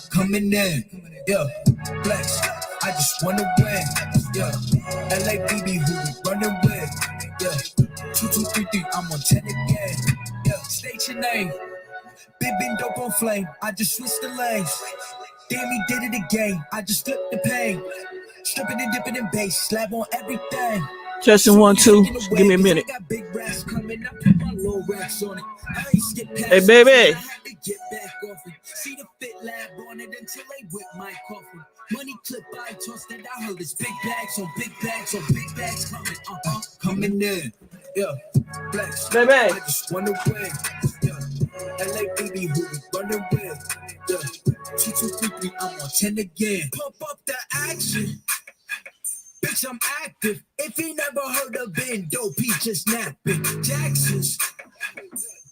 Coming in, flex. I just wanna win, LABB who we running with, 2, 2, 3, 3. I'm on 10 again, state your name. Big dope on flame. I just switched the lanes. Damn, he did it again. I just flipped the pain. Stripping and dipping in bass, slab on everything. Testing 1, 2. Give me a minute. Hey, baby. See the fit lab on it until they whip my coffin. Money clip I tossed that I heard it's big bags on big bags on big bags coming in. Flex. Baby. I just wanna win. LABB who we running with. 2, 2, 3, 3. I'm on 10 again. Pump up the action. Bitch, I'm active. If he never heard of Ben Dope, he just napping. Jackson's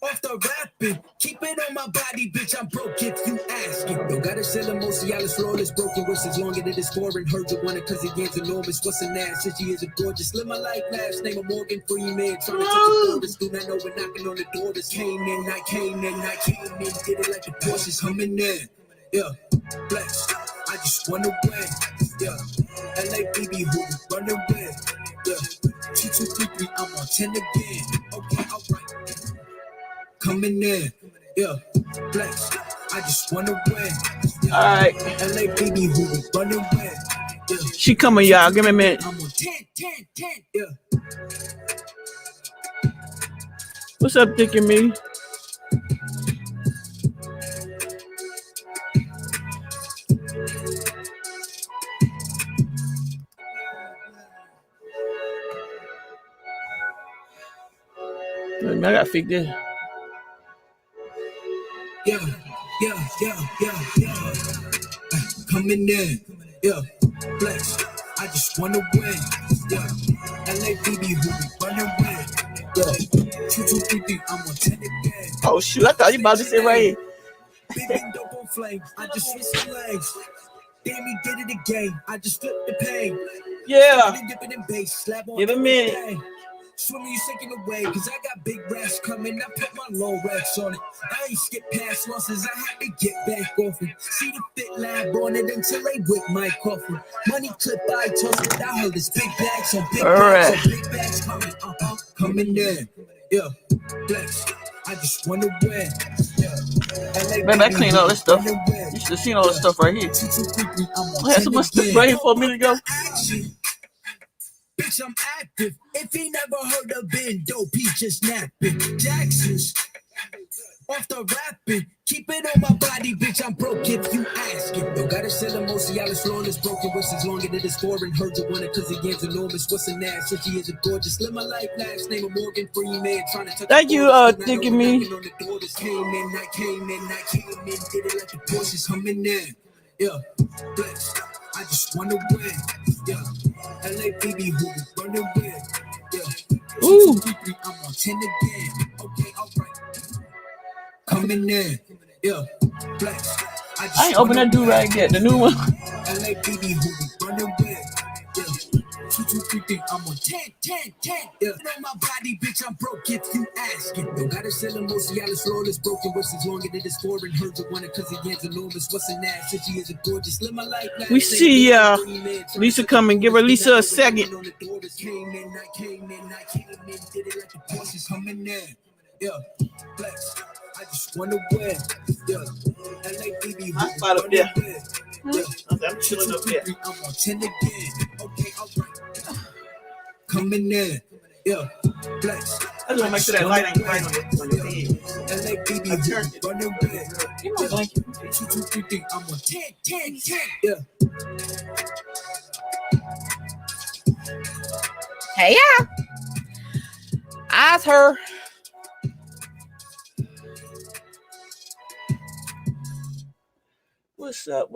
off the rapping. Keep it on my body, bitch. I'm broke if you asking. Don't gotta sell them, most Cialis flawless. Broken wrists longer than it's foreign. Heard you want it cause the game's enormous. What's an ass? Since she is a gorgeous. Live my life last name of Morgan Freeman. Trying to touch the borders. Do not know we're knocking on the doors. Came in, I came in. Did it like the Porsches humming in. Flex. I just wanna win. LABB who we running with. 2, 2, 3, 3. I'm on 10 again. Okay, alright. Coming in. Flex. I just wanna win. Alright. LABB who we running with. She coming, y'all. Give me a minute. I'm on 10. What's up, Dick and me? I gotta fix this. Coming in, flex. I just wanna win, LABB who we running with, 2, 2, 3, 3. I'm on 10 again. Oh shoot! I thought you about to say right here. Big dope on flame. I just switched the legs. Damn, he did it again. I just flipped the pain. Yeah. Dipping in bass, slab on Give a minute. everything. Swimming, you sinking away, cause I got big racks coming. I put my low racks on it. I ain't skip past losses, I had to get back off it. See the fit lab on it until they whip my coffin. Money clip I tossed it, I heard it's big bags on big bags on big bags coming. Coming in, flex. I just wanna win. Man, I clean all this stuff. You should have seen all this stuff right here. I had so much stuff right here for a minute ago. Bitch, I'm active. If he never heard of Ben Dope, he just napping. Jackson's off the rapping. Keep it on my body, bitch. I'm broke if you asking. Don't gotta sell them, most Cialis flawless. Broken wrists longer than it's foreign. Heard you want it cause the game's enormous. What's an ass? Since she is a gorgeous. Live my life last name of Morgan Freeman. Trying to touch. Thank you, Dick and me. Came in. Did it like the Porsches humming in. Flex. I just wanna win. LABB who we running with. 2, 2, 3, 3. I'm on 10 again. Okay, alright. Coming in. Flex. I ain't opened that do-rag yet. The new one. LABB who we running with. 2, 2, 3, 3. I'm on 10. On my body, bitch. I'm broke if you asking. Don't gotta sell them, most Cialis flawless. Broken wrists longer than it's foreign. Heard you want it cause the game's enormous. What's an ass? Since she is a gorgeous. Live my life. We see Lisa coming. Give her Lisa a second. Came in. Did it like the Porsches coming in. Flex. I just wanna win. LABB. I spot up there. I'm chilling up there. I'm on 10 again. Okay, alright. Coming in. Flex. I just want to make sure that light ain't right on your head. LABB. I turned it. Running with. You know, like, 2, 2, 3, 3. I'm on 10. hey, yeah. Eyes her. What's up? I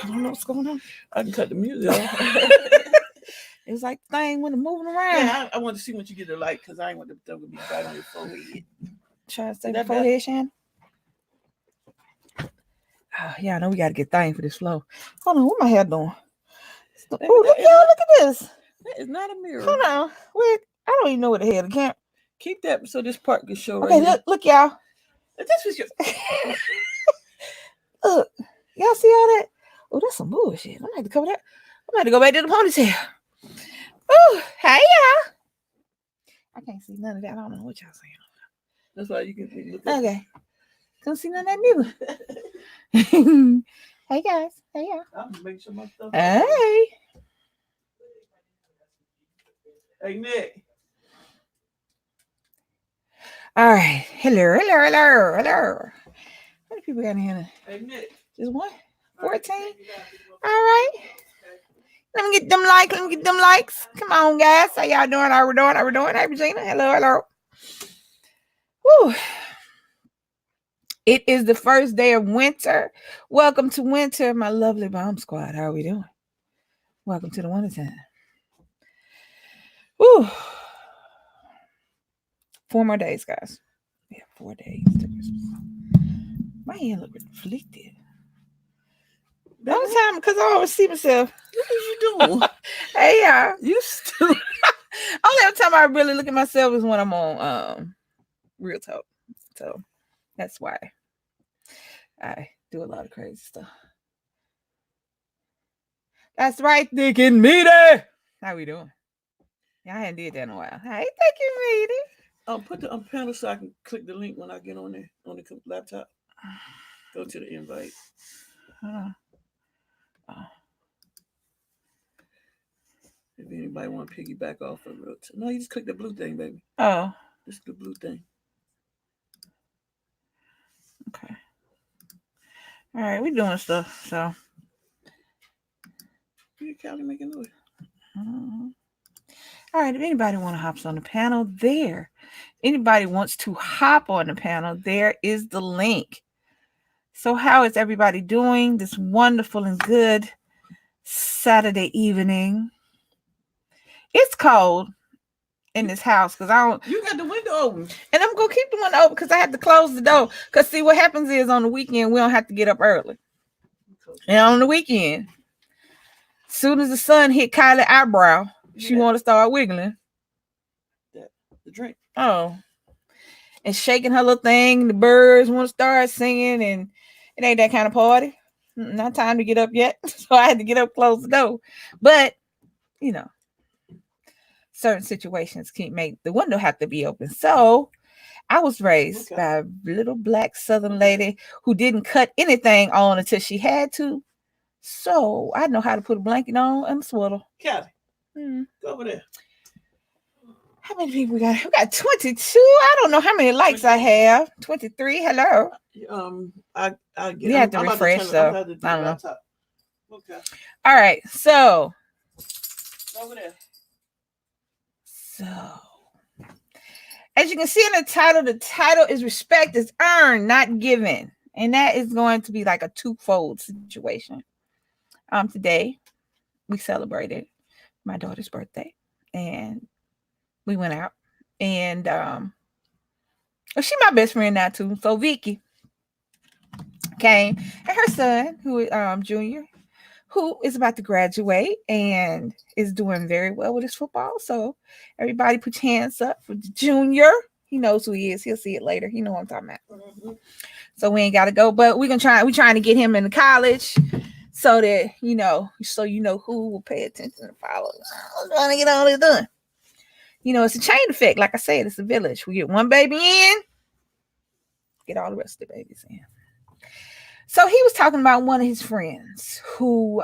don't know what's going on. I can cut the music off. It's like the thing when it's moving around. Yeah, I want to see when you get the light because I ain't want the thing to be right on your forehead. Try to stay the forehead, Shannon. Oh, yeah, I know we got to get thing for this flow. Hold on, what my hair doing? Oh, look, y'all, look at this. That is not a mirror. Hold on. Wait, I don't even know what the hell the camera. Keep that so this part can show Okay, right here. look, y'all. This was your. Look, y'all see all that? Oh, that's some bullshit. I'm gonna have to cover that. I'm gonna have to go back to the ponytail. Oh, hey y'all. I can't see none of that. I don't know what y'all saying. That's why you can look at. Okay. Don't see none of that neither. Hey guys. Hey y'all. I'm gonna make sure my stuff. Hey. Hey Nick. All right. Hello. How many people got in here? Hey Nick. Just one? 14? All right. Let me get them likes. Come on, guys. How y'all doing? How we doing? Hey, Regina. Hello. Woo. It is the first day of winter. Welcome to winter, my lovely bomb squad. How are we doing? Welcome to the winter time. Woo. 4 more days, guys. Yeah, 4 days to Christmas. My hand look reflected. All the time, because I always see myself. What is you doing? Hey, y'all. You stupid. Only time I really look at myself is when I'm on Real Talk. So that's why I do a lot of crazy stuff. That's right, Dick and Meaty. How we doing? Yeah, I hadn't did that in a while. Hey, Dick and Meaty. Put the panel so I can click the link when I get on there on the laptop. Go to the invite. If anybody want to piggyback off of it. No, you just click the blue thing, baby. Oh. Just the blue thing. Okay. All right, we doing stuff, so. You Callie making noise. All right, if anybody want to hop on the panel, anybody wants to hop on the panel, there is the link. So how is everybody doing this wonderful and good Saturday evening? It's cold in this house because You got the window open. And I'm gonna keep the window open because I have to close the door. Because see, what happens is on the weekend we don't have to get up early. And on the weekend, as soon as the sun hit Kylie's eyebrow, she want to start wiggling. The drink. Oh. And shaking her little thing. The birds want to start singing, and it ain't that kind of party. Not time to get up yet. So I had to get up, close the door. But, you know, certain situations can't make the window have to be open. So I was raised by a little black Southern lady who didn't cut anything on until she had to. So I know how to put a blanket on and a sweater. Callie, go over there. How many people we got? We got 22. I don't know how many likes I have. 23. Hello. I get. You have to refresh, so I don't know. Okay. All right. So Over there. So as you can see in the title is respect is earned, not given. And that is going to be like a twofold situation. Today we celebrated my daughter's birthday and we went out and she's my best friend now too. So Vicky came and her son, who Junior, who is about to graduate and is doing very well with his football. So everybody put your hands up for Junior. He knows who he is. He'll see it later. He know what I'm talking about. Mm-hmm. So we ain't got to go, but we're trying to get him into college so that, so who will pay attention and follow. I'm trying to get all this done. It's a chain effect. Like I said, it's a village. We get one baby in, get all the rest of the babies in. So he was talking about one of his friends who,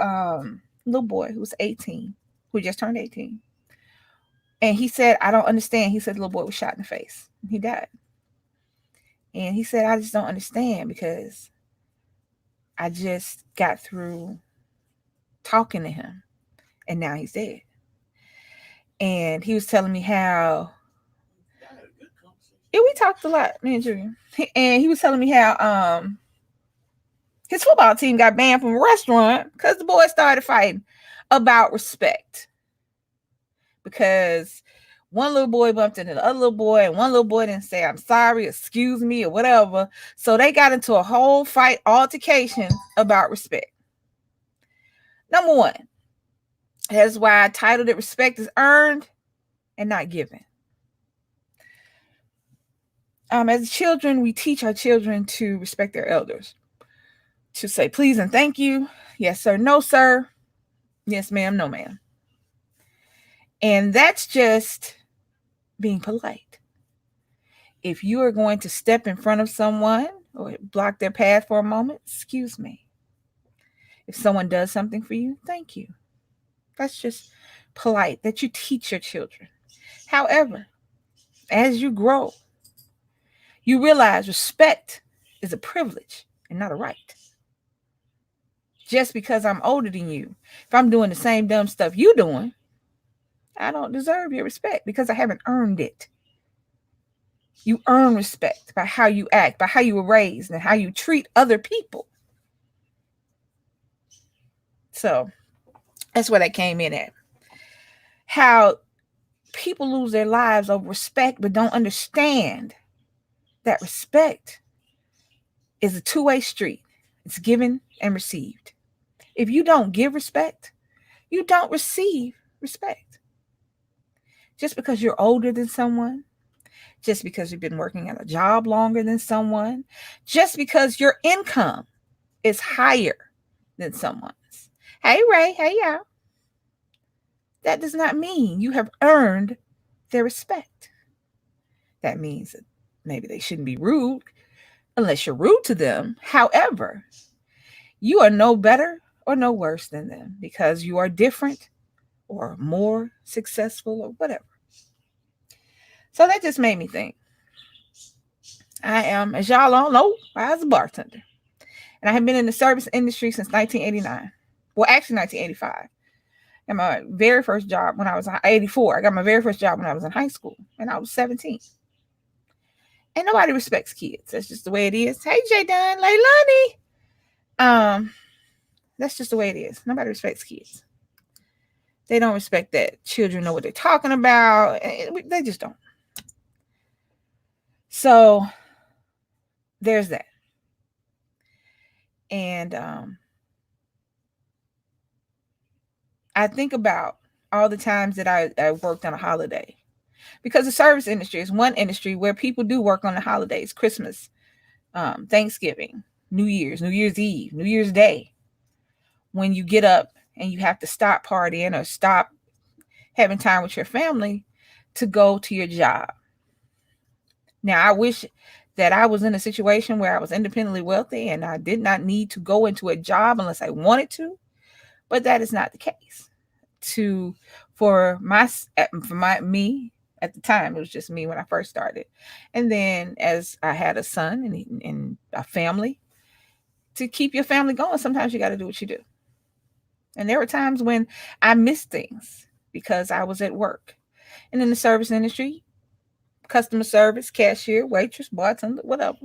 little boy who was 18, who just turned 18. And he said, I don't understand. He said the little boy was shot in the face. And he died. And he said, I just don't understand because I just got through talking to him and now he's dead. And he was telling me how, we talked a lot, me and Julian. And he was telling me how his football team got banned from a restaurant because the boys started fighting about respect. Because one little boy bumped into the other little boy, and one little boy didn't say, I'm sorry, excuse me, or whatever. So they got into a whole fight altercation about respect. Number one, that's why I titled it Respect is Earned and Not Given. As children, we teach our children to respect their elders, to say please and thank you. Yes, sir. No, sir. Yes, ma'am. No, ma'am. And that's just being polite. If you are going to step in front of someone or block their path for a moment, excuse me. If someone does something for you, thank you. That's just polite that you teach your children. However, as you grow, you realize respect is a privilege and not a right. Just because I'm older than you, if I'm doing the same dumb stuff you're doing, I don't deserve your respect because I haven't earned it. You earn respect by how you act, by how you were raised, and how you treat other people. So that's where that came in at. How people lose their lives over respect, but don't understand that respect is a two-way street. It's given and received. If you don't give respect, you don't receive respect. Just because you're older than someone, just because you've been working at a job longer than someone, just because your income is higher than someone's. Hey, Ray. Hey, y'all. That does not mean you have earned their respect. That means that maybe they shouldn't be rude unless you're rude to them. However, you are no better or no worse than them because you are different or more successful or whatever. So that just made me think. I am, as y'all all know, I was a bartender. And I have been in the service industry since 1989. Well, actually 1985. I got my very first job when I was 84. I got my very first job when I was in high school and I was 17. And nobody respects kids. That's just the way it is. Hey, J. Dunn, Leilani. That's just the way it is. Nobody respects kids. They don't respect that children know what they're talking about. They just don't. So there's that. And I think about all the times that I worked on a holiday, because the service industry is one industry where people do work on the holidays: Christmas, Thanksgiving, New Year's Eve, New Year's Day, when you get up and you have to stop partying or stop having time with your family to go to your job. Now, I wish that I was in a situation where I was independently wealthy and I did not need to go into a job unless I wanted to, but that is not the case. For me at the time, it was just me when I first started, and then as I had a son and a family, to keep your family going, sometimes you got to do what you do. And there were times when I missed things because I was at work. And in the service industry, customer service, cashier, waitress, bartender, whatever,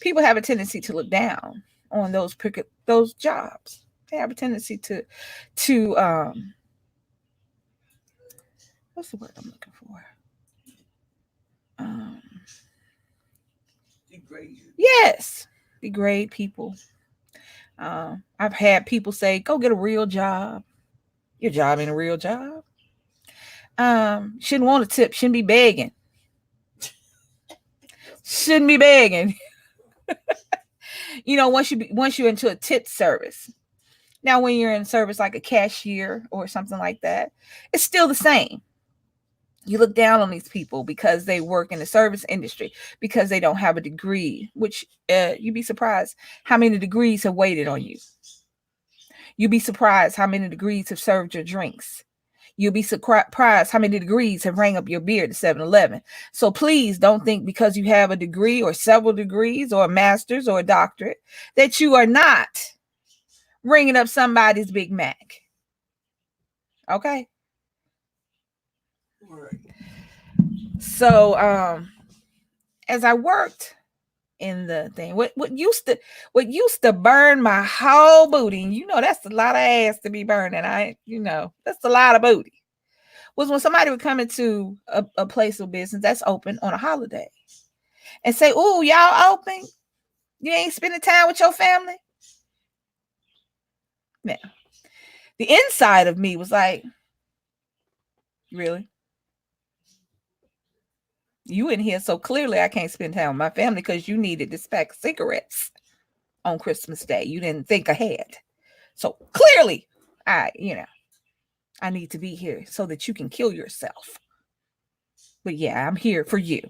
people have a tendency to look down on those jobs. They have a tendency to what's the word I'm looking for? Degrade. Yes, degrade people. I've had people say, "Go get a real job." Your job ain't a real job. Shouldn't want a tip. Shouldn't be begging. Shouldn't be begging. Once you're into a tip service. Now, when you're in service like a cashier or something like that, it's still the same. You look down on these people because they work in the service industry, because they don't have a degree, which you'd be surprised how many degrees have waited on you. You'd be surprised how many degrees have served your drinks. You'll be surprised how many degrees have rang up your beer at 7-Eleven. So please don't think because you have a degree or several degrees or a master's or a doctorate that you are not ringing up somebody's Big Mac. Okay? Right. So as I worked in the thing, what used to burn my whole booty, and that's a lot of ass to be burning. That's a lot of booty. Was when somebody would come into a place of business that's open on a holiday and say, "Ooh, y'all open? You ain't spending time with your family?" Now, the inside of me was like, "Really? You in here, so clearly I can't spend time with my family because you needed this pack of cigarettes on Christmas Day. You didn't think ahead. So clearly, I need to be here so that you can kill yourself. But yeah, I'm here for you.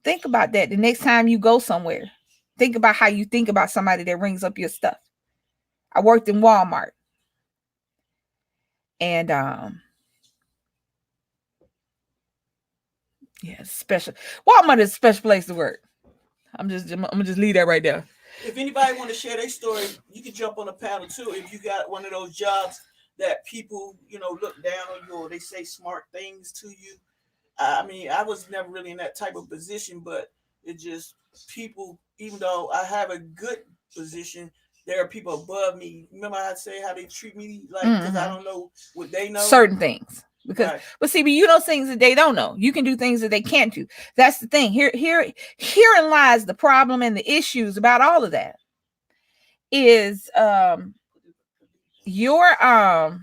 Think about that the next time you go somewhere. Think about how you think about somebody that rings up your stuff. I worked in Walmart. And yeah, special. Walmart is a special place to work. I'm gonna just leave that right there. If anybody want to share their story, you can jump on the panel too. If you got one of those jobs that people, look down on you or they say smart things to you. I mean, I was never really in that type of position, but it just people, even though I have a good position, there are people above me. Remember I say how they treat me, like, because I don't know what they know. Certain things. Because, right. But see, but you know things that they don't know. You can do things that they can't do. That's the thing. Herein lies the problem and the issues about all of that. Is your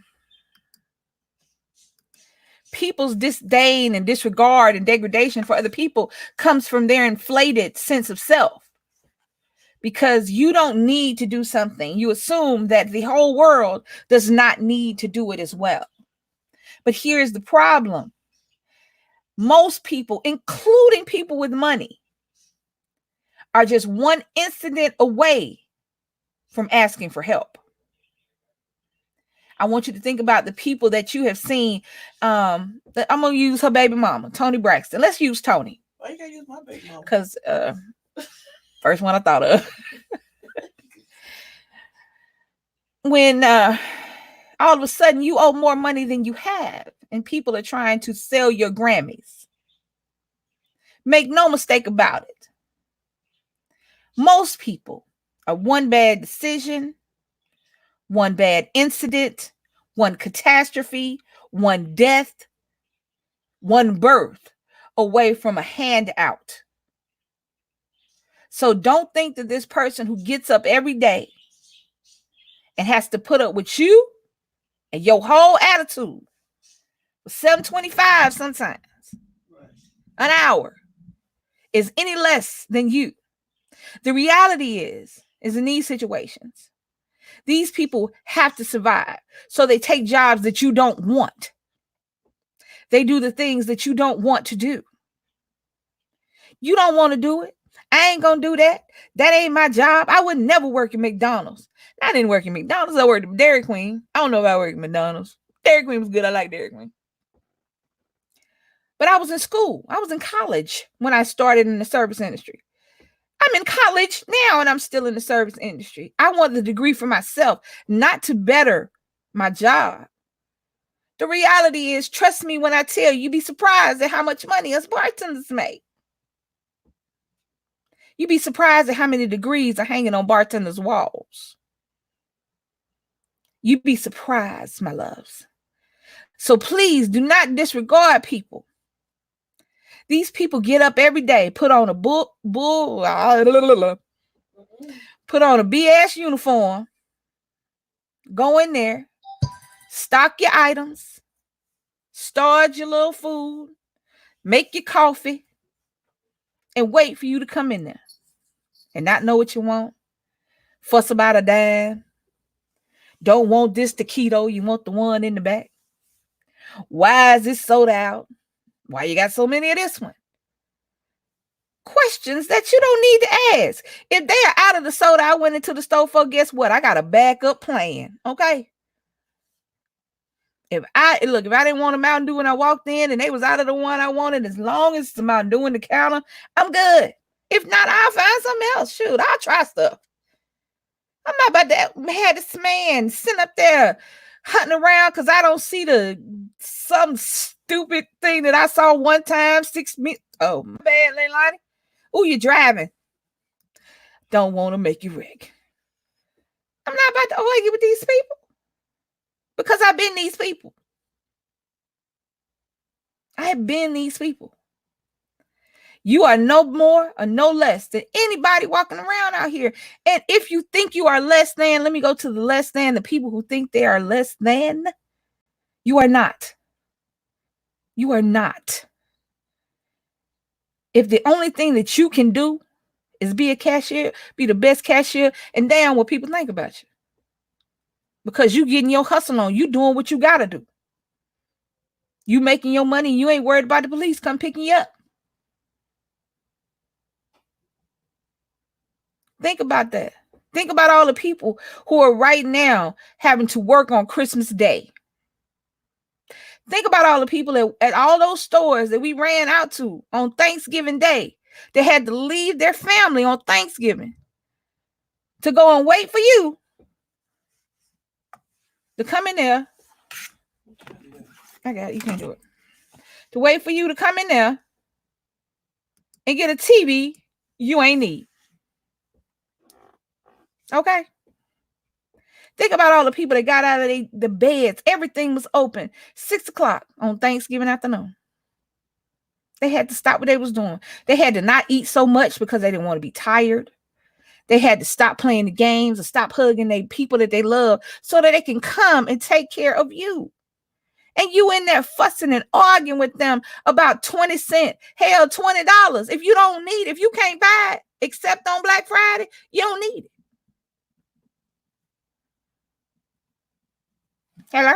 people's disdain and disregard and degradation for other people comes from their inflated sense of self. Because you don't need to do something. You assume that the whole world does not need to do it as well. But here's the problem. Most people, including people with money, are just one incident away from asking for help. I want you to think about the people that you have seen. I'm going to use her baby mama, Toni Braxton. Let's use Toni. Why you got to use my baby mama? Because first one I thought of. When all of a sudden you owe more money than you have, and people are trying to sell your Grammys. Make no mistake about it. Most people are one bad decision, one bad incident, one catastrophe, one death, one birth away from a handout. So don't think that this person who gets up every day and has to put up with you and your whole attitude for $7.25 sometimes an hour is any less than you. The reality is in these situations, these people have to survive. So they take jobs that you don't want. They do the things that you don't want to do. You don't want to do it. I ain't going to do that. That ain't my job. I would never work at McDonald's. I didn't work at McDonald's. I worked at Dairy Queen. I don't know if I worked at McDonald's. Dairy Queen was good. I like Dairy Queen. But I was in school. I was in college when I started in the service industry. I'm in college now and I'm still in the service industry. I want the degree for myself, not to better my job. The reality is, trust me when I tell you, you'd be surprised at how much money us bartenders make. You'd be surprised at how many degrees are hanging on bartenders' walls. You'd be surprised, my loves. So please do not disregard people. These people get up every day, put on a put on a BS uniform, go in there, stock your items, start your little food, make your coffee, and wait for you to come in there and not know what you want. Fuss about a dime. Don't want this taquito. You want the one in the back. Why is this sold out? Why you got so many of this one? Questions that you don't need to ask. If they are out of the soda I went into the store for, guess what? I got a backup plan. Okay. If I didn't want a Mountain Dew when I walked in and they was out of the one I wanted, as long as it's the Mountain Dew in the counter, I'm good. If not, I'll find something else. Shoot, I'll try stuff. I'm not about to have this man sitting up there hunting around because I don't see some stupid thing that I saw one time. 6 minutes. Oh, my bad, Leilani. Oh, you're driving. Don't want to make you wreck. I'm not about to argue with these people because I've been these people. I have been these people. You are no more or no less than anybody walking around out here. And if you think you are less than, let me go to the less than, the people who think they are less than. You are not. You are not. if the only thing that you can do is be a cashier, be the best cashier, and damn what people think about you. Because you getting your hustle on, you doing what you gotta do. You making your money, you ain't worried about the police come picking you up. Think about that. Think about all the people who are right now having to work on Christmas Day. Think about all the people at all those stores that we ran out to on Thanksgiving Day. They had to leave their family on Thanksgiving to go and wait for you to come in there. I got it. You can't do it. To wait for you to come in there and get a TV you ain't need. Okay? Think about all the people that got out of the beds. Everything was open. 6 o'clock on Thanksgiving afternoon. They had to stop what they was doing. They had to not eat so much because they didn't want to be tired. They had to stop playing the games and stop hugging the people that they love so that they can come and take care of you. And you in there fussing and arguing with them about 20 cents, hell, $20. If you don't need it, if you can't buy it, except on Black Friday, you don't need it. Hello?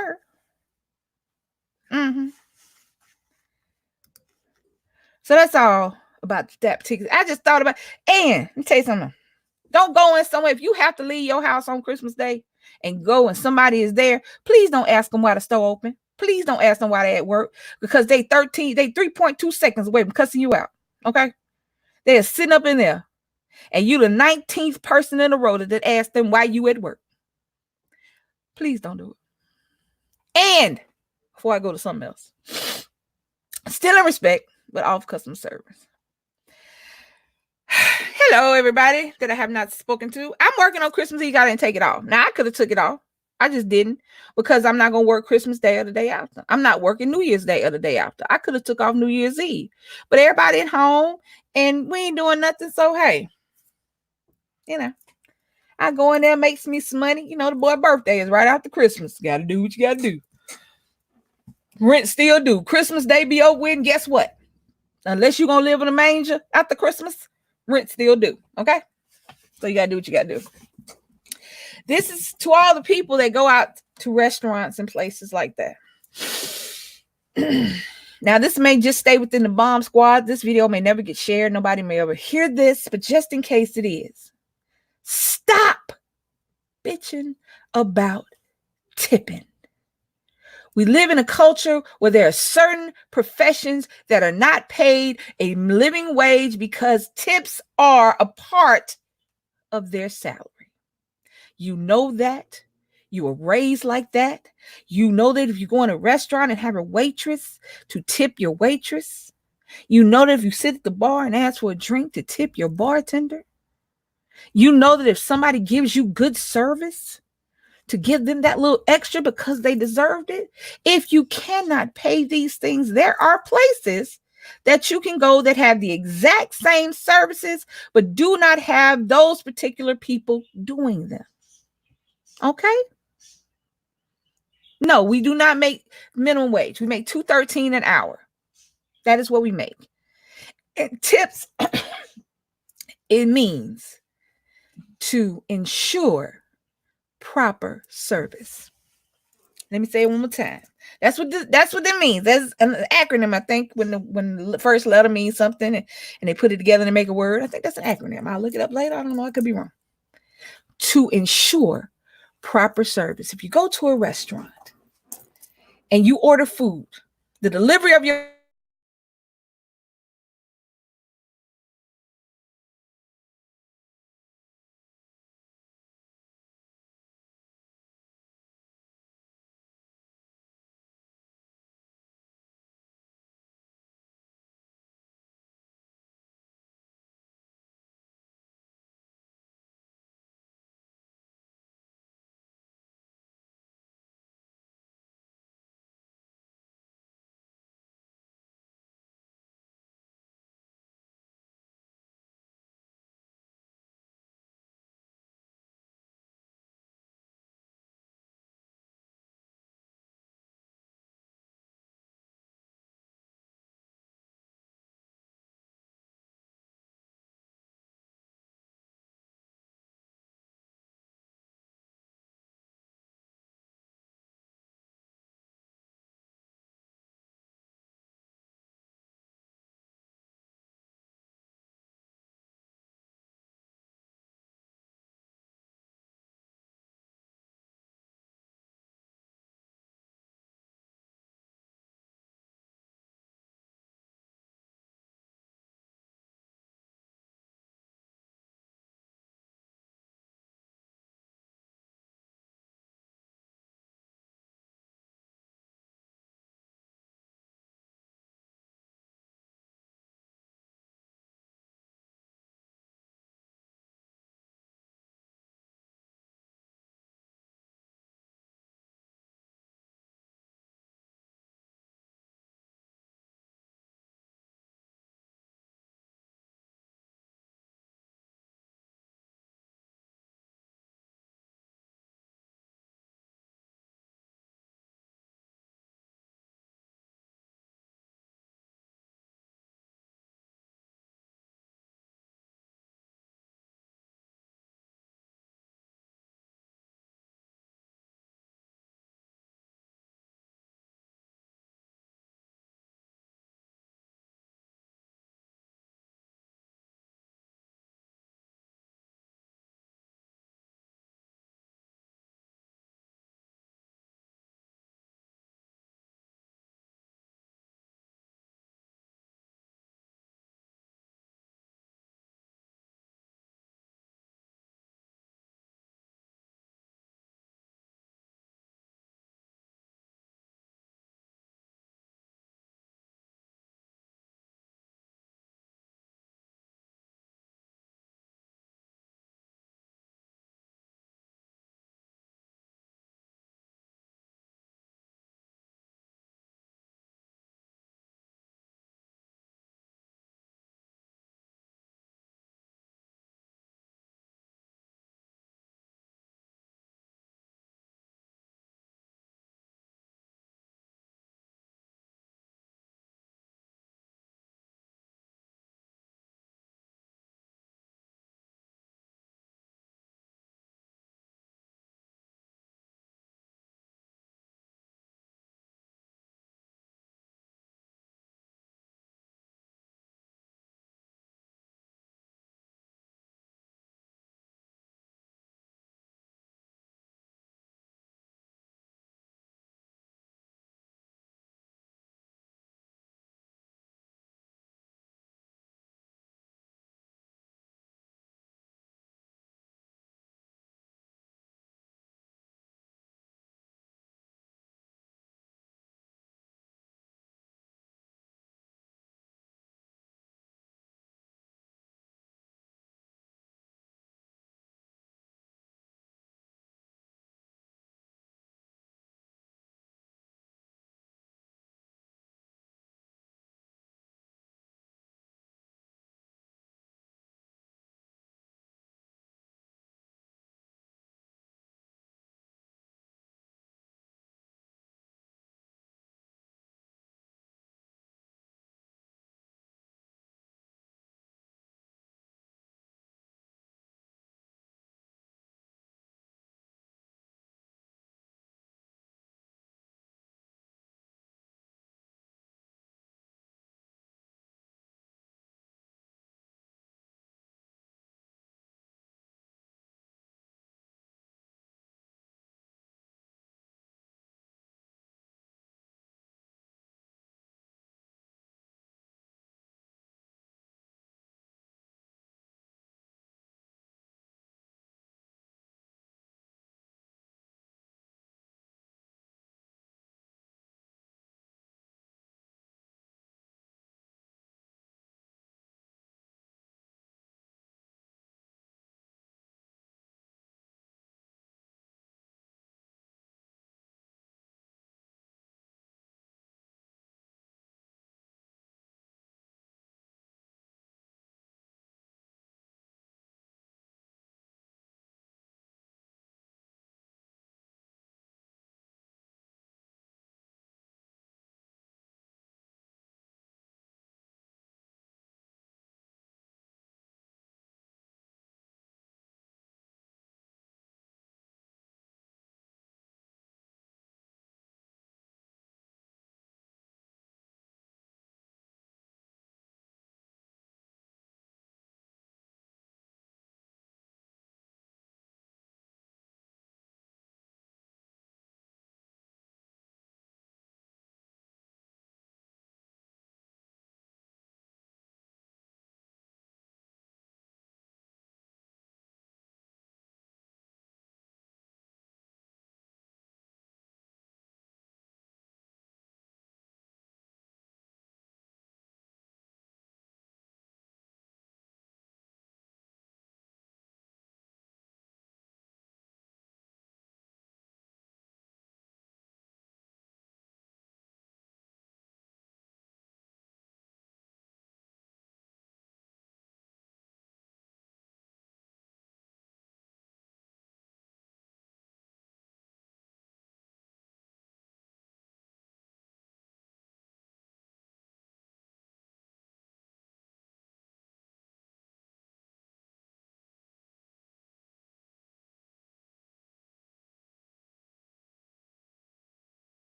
So that's all about that particular. I just thought about, and let me tell you something. Don't go in somewhere. If you have to leave your house on Christmas Day and go and somebody is there, please don't ask them why the store open. Please don't ask them why they at work, because they 3.2 seconds away from cussing you out. Okay? They are sitting up in there and you the 19th person in a row that asked them why you at work. Please don't do it. And before I go to something else, still in respect, but off customer service. Hello, everybody that I have not spoken to. I'm working on Christmas Eve. I didn't take it off. Now, I could have took it off. I just didn't, because I'm not going to work Christmas Day or the day after. I'm not working New Year's Day or the day after. I could have took off New Year's Eve. But everybody at home, and we ain't doing nothing. So, hey, you know, I go in there, makes me some money. You know, the boy birthday is right after Christmas. Got to do what you got to do. Rent still due. Christmas Day be over with, and guess what? Unless you're going to live in a manger after Christmas, rent still due. Okay? So you got to do what you got to do. This is to all the people that go out to restaurants and places like that. Now, this may just stay within the bomb squad. This video may never get shared. Nobody may ever hear this, but just in case it is, stop bitching about tipping. We live in a culture where there are certain professions that are not paid a living wage because tips are a part of their salary. You know that. You were raised like that. You know that if you go in a restaurant and have a waitress to tip your waitress, you know that if you sit at the bar and ask for a drink to tip your bartender, you know that if somebody gives you good service, to give them that little extra because they deserved it. If you cannot pay these things, there are places that you can go that have the exact same services, but do not have those particular people doing them. Okay? No, we do not make minimum wage. We make $2.13 an hour. That is what we make. And tips, it means to ensure proper service. Let me say it one more time. That's what that means. That's an acronym. I think when the first letter means something and they put it together to make a word. I think that's an acronym. I'll look it up later. I don't know. I could be wrong. To ensure proper service. If you go to a restaurant and you order food, the delivery of your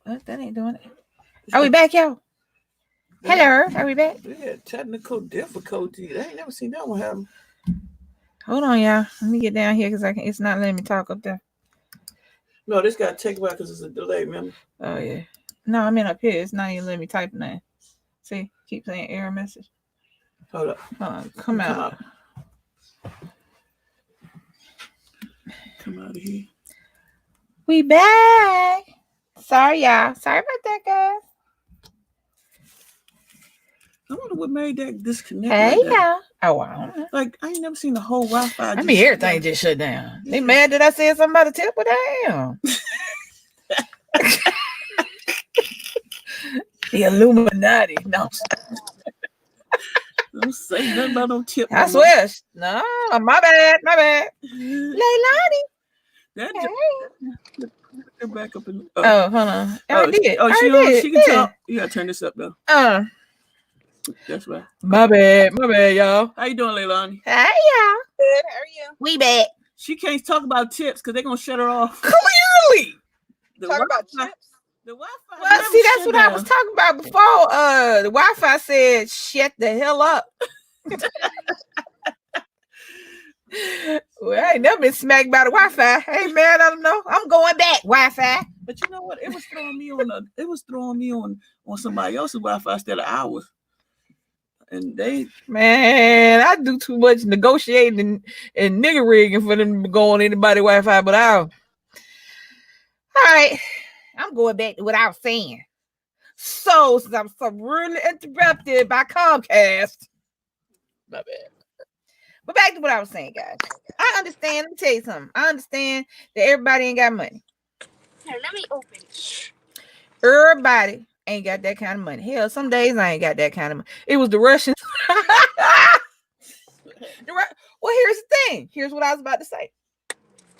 What? That ain't doing it. Are we back, y'all? Hello, are we back? Yeah, technical difficulty. I ain't never seen that one happen. Hold on, y'all. Let me get down here because it's not letting me talk up there. No, this got to take a while because it's a delay, remember? Oh yeah. No, I mean up here. It's not even letting me type nothing. See, keep saying error message. Hold up. Come out. Come out of here. We back. Sorry, y'all. Sorry about that, guys. I wonder what made that disconnect. Hey, like y'all. Oh, wow. Like, I ain't never seen the whole Wi-Fi. I mean, everything just shut down. They mad that I said something about a tip? But damn. The Illuminati. No. Don't say nothing about no tip. I swear. No, my bad. Leilani. That just back up in. Oh, hold on. I did. She can talk. You gotta turn this up though. That's right. My bad, y'all. How you doing, Leilani? Hey, y'all. Good. How are you? We back. She can't talk about tips because they're gonna shut her off. Clearly. Talk about chips. The Wi-Fi. Well, see, that's what I was talking about before. The Wi-Fi said, "Shut the hell up." Well, I ain't never been smacked by the Wi-Fi. Hey, man, I don't know. I'm going back, Wi-Fi. But you know what? It was throwing me on somebody else's Wi-Fi instead of ours. And man, I do too much negotiating and nigger rigging for them to go on anybody's Wi-Fi, but all right, I'm going back to what I was saying. So, since I'm so rudely interrupted by Comcast, my bad. But back to what I was saying, guys. I understand. Let me tell you something. I understand that everybody ain't got money. Here, let me open. Everybody ain't got that kind of money. Hell, some days I ain't got that kind of money. It was the Russians. Well, here's the thing. Here's what I was about to say.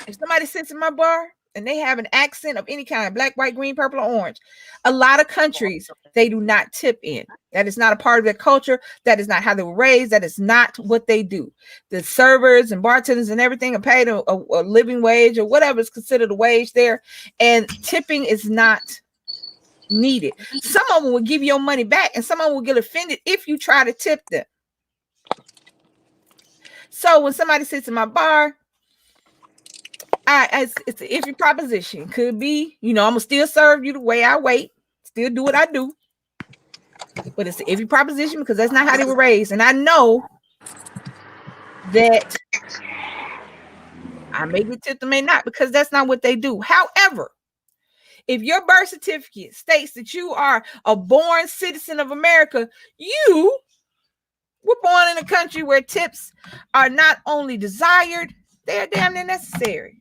If somebody sits in my bar and they have an accent of any kind, black, white, green, purple, or orange, a lot of countries, they do not tip in. That is not a part of their culture. That is not how they were raised. That is not what they do. The servers and bartenders and everything are paid a living wage or whatever is considered a wage there. And tipping is not needed. Some of them will give you your money back and some of them will get offended if you try to tip them. So when somebody sits in my bar, it's an iffy proposition. Could be, I'm gonna still serve you the way I wait, still do what I do, but it's an iffy proposition because that's not how they were raised. And I know that I may get tipped, or may not, because that's not what they do. However, if your birth certificate states that you are a born citizen of America, you were born in a country where tips are not only desired, they are damn near necessary.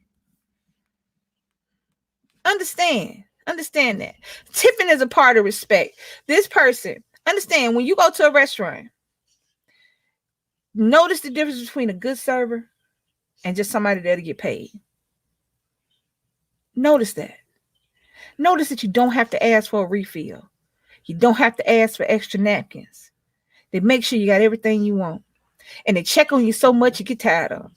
Understand that. Tipping is a part of respect. This person, understand, when you go to a restaurant, notice the difference between a good server and just somebody there to get paid. Notice that. Notice that you don't have to ask for a refill. You don't have to ask for extra napkins. They make sure you got everything you want. And they check on you so much you get tired of.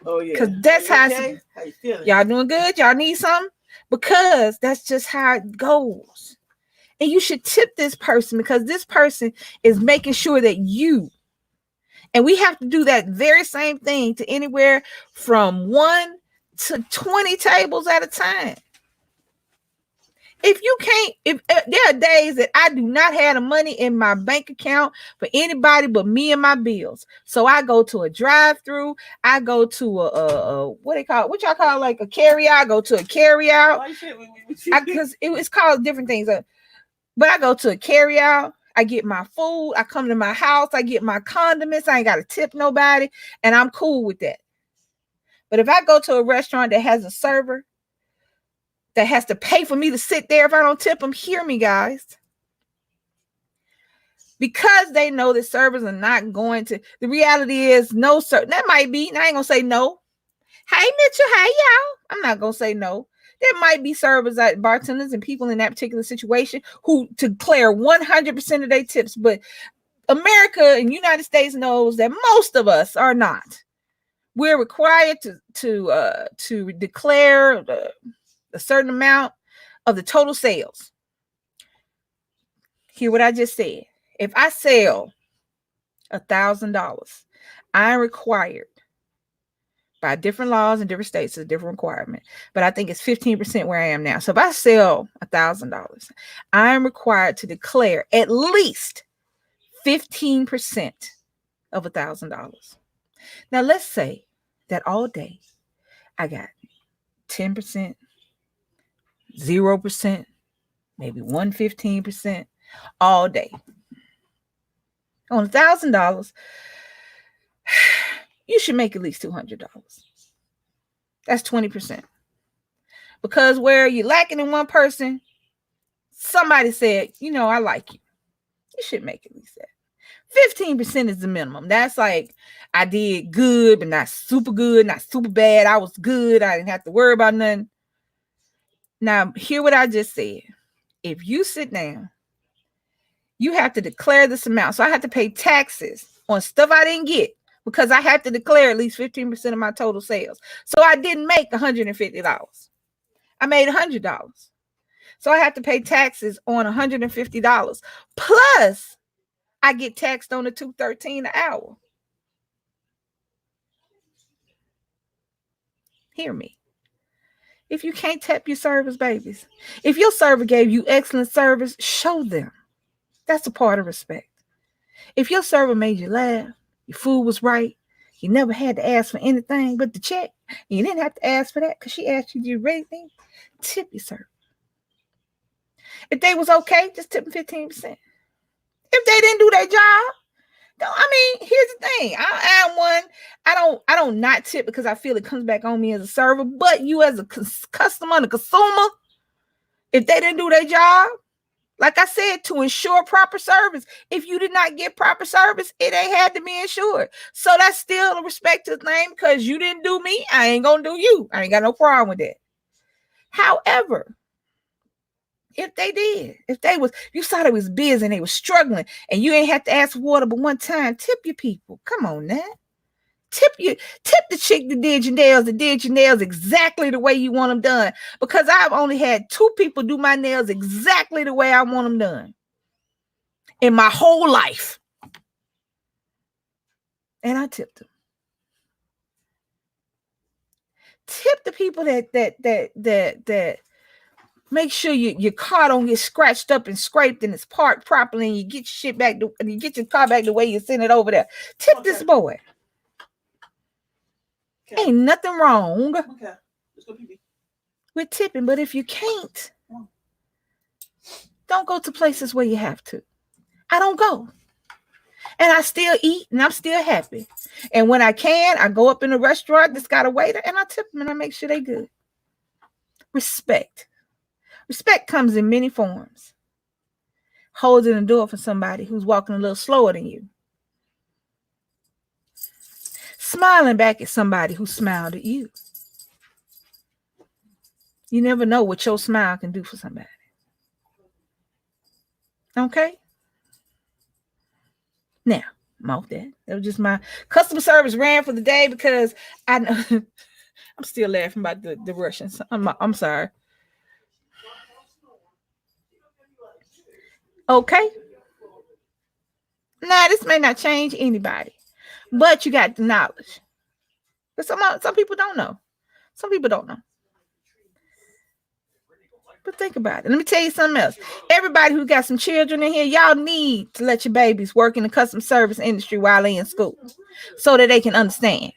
Oh, yeah. Because that's how you feeling? Y'all doing good? Y'all need something? Because that's just how it goes. And you should tip this person because this person is making sure that you, and we have to do that very same thing to anywhere from 1 to 20 tables at a time. If you can't, there are days that I do not have the money in my bank account for anybody but me and my bills. So I go to a drive-through. I go to a what y'all call like a carry out. I go to a carry out. Because it's called different things. But I go to a carry out. I get my food. I come to my house. I get my condiments. I ain't got to tip nobody. And I'm cool with that. But if I go to a restaurant that has a server that has to pay for me to sit there if I don't tip them, hear me, guys. Because they know that servers are not going to, the reality is no, sir. That might be, and I ain't gonna say no. Hey, Mitchell, hey, y'all. I'm not gonna say no. There might be servers, bartenders, and people in that particular situation who declare 100% of their tips, but America and United States knows that most of us are not. We're required to declare a certain amount of the total sales. Hear what I just said. If I sell $1,000, I am required by different laws in different states, it's a different requirement, but I think it's 15% where I am now. So if I sell $1,000, I am required to declare at least 15% of $1,000. Now let's say that all day I got 10%, 0%, maybe 115% all day. On $1,000, you should make at least $200. That's 20%. Because where you're lacking in one person, somebody said, you know, I like you. You should make at least that. 15% is the minimum. That's like, I did good, but not super good, not super bad. I was good. I didn't have to worry about nothing. Now, hear what I just said. If you sit down, you have to declare this amount. So I have to pay taxes on stuff I didn't get because I have to declare at least 15% of my total sales. So I didn't make $150. I made $100. So I have to pay taxes on $150. Plus, I get taxed on the $213 an hour. Hear me. If you can't tap your servers, babies, if your server gave you excellent service, show them. That's a part of respect. If your server made you laugh, your food was right, you never had to ask for anything but the check, and you didn't have to ask for that because she asked you to do anything, tip your server. If they was okay, just tip them 15%. If they didn't do their job, I mean, here's the thing. I am one. I don't not tip because I feel it comes back on me as a server, but you as a customer and a consumer, if they didn't do their job, like I said, to ensure proper service, if you did not get proper service, it ain't had to be insured. So that's still a respect to the thing because you didn't do me, I ain't gonna do you. I ain't got no problem with that. However, if they did, you saw they was busy and they was struggling and you ain't have to ask for water but one time, tip your people. Come on now. Tip the chick that did your nails exactly the way you want them done. Because I've only had 2 people do my nails exactly the way I want them done in my whole life. And I tipped them. Tip the people that make sure your car don't get scratched up and scraped and it's parked properly and you get your shit back and you get your car back the way you sent it over there. Tip this boy. Okay. Ain't nothing wrong with tipping, but if you can't, don't go to places where you have to. I don't go. And I still eat and I'm still happy. And when I can, I go up in a restaurant that's got a waiter and I tip them and I make sure they good. Respect. Respect comes in many forms. Holding the door for somebody who's walking a little slower than you. Smiling back at somebody who smiled at you. You never know what your smile can do for somebody. Okay? Now, I'm off that. That was just my customer service ran for the day because I know I'm still laughing about the Russians. I'm sorry. Okay? Now, this may not change anybody, but you got the knowledge. But some people don't know. Some people don't know. But think about it. Let me tell you something else. Everybody who got some children in here, y'all need to let your babies work in the customer service industry while they're in school so that they can understand.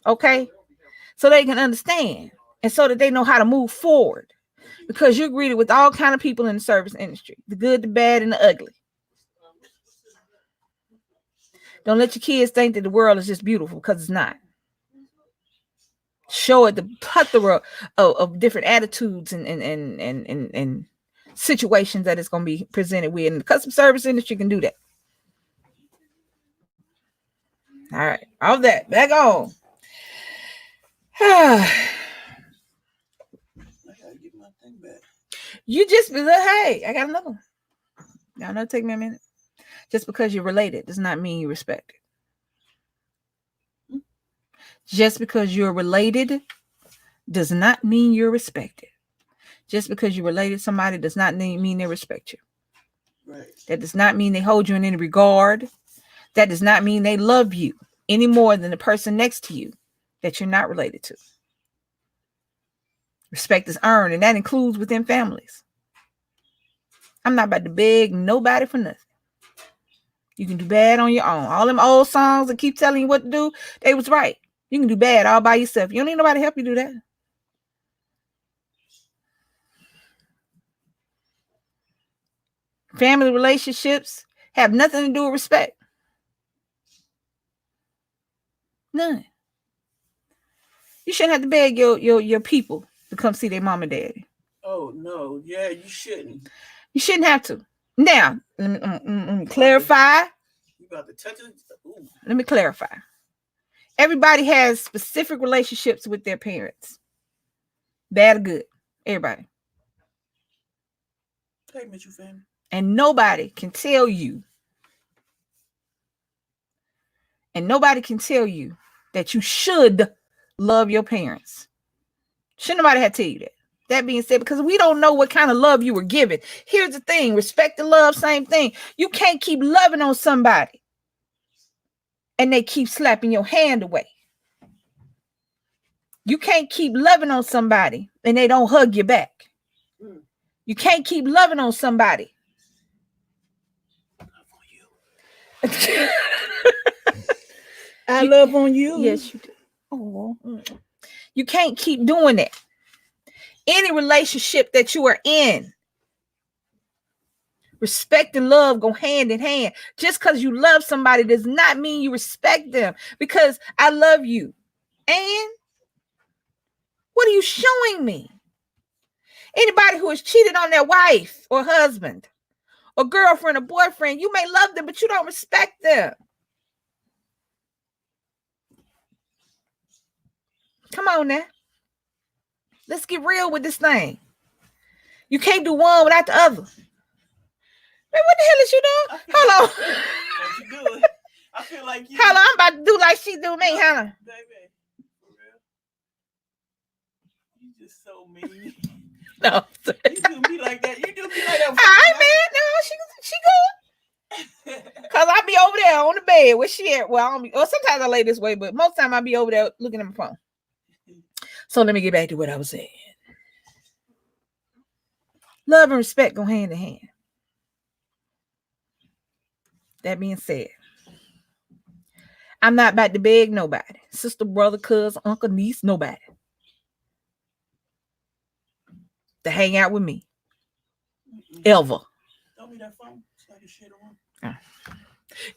Okay? So they can understand and so that they know how to move forward. Because you're greeted with all kind of people in the service industry. The good, the bad, and the ugly. Don't let your kids think that the world is just beautiful because it's not. Show it the plethora of different attitudes and situations that it's going to be presented with. And the customer service industry can do that. All right. All that. Back on. You just be like, hey, I got another one. Now, no, take me a minute. Just because you're related does not mean you respect it. Just because you're related does not mean you're respected. Just because you're related to somebody does not mean they respect you. Right. That does not mean they hold you in any regard. That does not mean they love you any more than the person next to you that you're not related to. Respect is earned, and that includes within families. I'm not about to beg nobody for nothing. You can do bad on your own. All them old songs that keep telling you what to do, they was right. You can do bad all by yourself. You don't need nobody to help you do that. Family relationships have nothing to do with respect. None. You shouldn't have to beg your people to come see their mom and daddy. Oh no, yeah, you shouldn't. You shouldn't have to. Now, let me clarify. You about to touch it? Ooh. Let me clarify. Everybody has specific relationships with their parents. Bad or good. Everybody. Hey, Mitchell family. And nobody can tell you. And nobody can tell you that you should love your parents. Should nobody have to tell you that. That being said, because we don't know what kind of love you were given. Here's the thing. Respect and love, same thing. You can't keep loving on somebody and they keep slapping your hand away. You can't keep loving on somebody and they don't hug you back. You can't keep loving on somebody. I love on you. Yes, you do. Oh, you can't keep doing that. Any relationship that you are in, respect and love go hand in hand. Just because you love somebody does not mean you respect them. Because I love you. And what are you showing me? Anybody who has cheated on their wife or husband or girlfriend or boyfriend, you may love them, but you don't respect them. Come on now. Let's get real with this thing. You can't do one without the other. Man, what the hell is you doing? Hold on. What you doing? I feel like you. Hold on, I'm about to do like she do me, huh? Baby, for real. You just so mean. No. You do me like that. You do me like that. All right, man. No, she good. Cause I be over there on the bed. Where she at? Well, sometimes I lay this way, but most time I be over there looking at my phone. So let me get back to what I was saying. Love and respect go hand in hand. That being said, I'm not about to beg nobody. Sister, brother, cousin, uncle, niece, nobody. To hang out with me. Ever. Throw me that phone so I can share the room.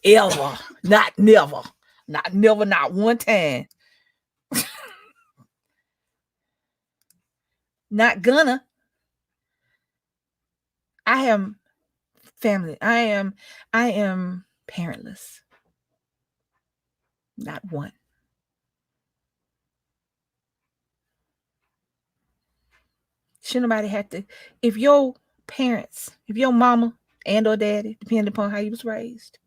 Ever. Not never. Not never, not one time. Not gonna. I am family. I am parentless. Not one. Should nobody have to, if your parents, if your mama and or daddy, depending upon how you was raised,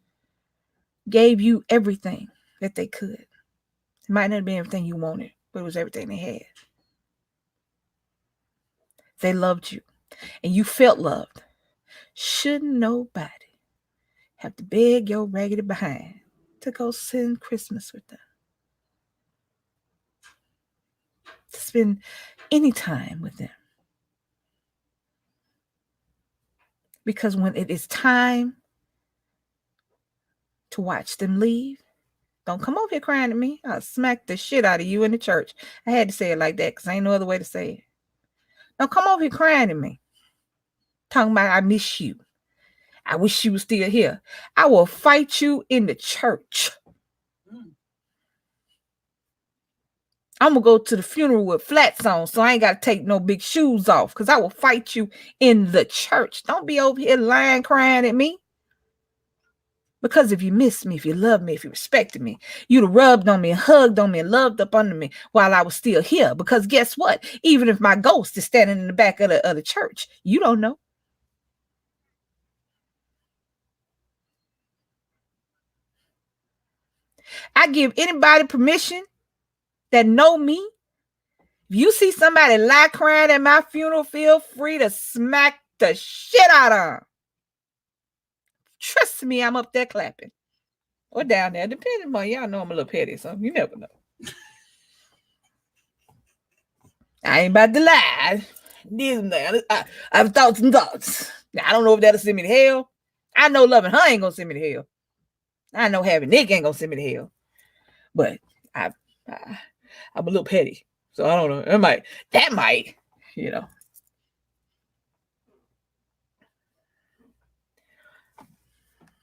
gave you everything that they could. It might not have been everything you wanted, but it was everything they had. They loved you and you felt loved. Shouldn't nobody have to beg your raggedy behind to go spend Christmas with them? To spend any time with them. Because when it is time to watch them leave, don't come over here crying at me. I'll smack the shit out of you in the church. I had to say it like that because ain't no other way to say it. Don't come over here crying at me. Talking about I miss you. I wish you was still here. I will fight you in the church. I'm going to go to the funeral with flats on, so I ain't got to take no big shoes off because I will fight you in the church. Don't be over here lying, crying at me. Because if you missed me, if you loved me, if you respected me, you'd have rubbed on me and hugged on me and loved up under me while I was still here. Because guess what? Even if my ghost is standing in the back of the church, you don't know. I give anybody permission that know me If you see somebody lie crying at my funeral, feel free to smack the shit out of them. Trust me, I'm up there clapping. Or down there, depending on y'all know I'm a little petty, so you never know. I ain't about to lie. I've thoughts and thoughts. Now, I don't know if that'll send me to hell. I know loving her ain't gonna send me to hell. I know having Nick ain't gonna send me to hell. But I'm a little petty. So I don't know. That might, you know.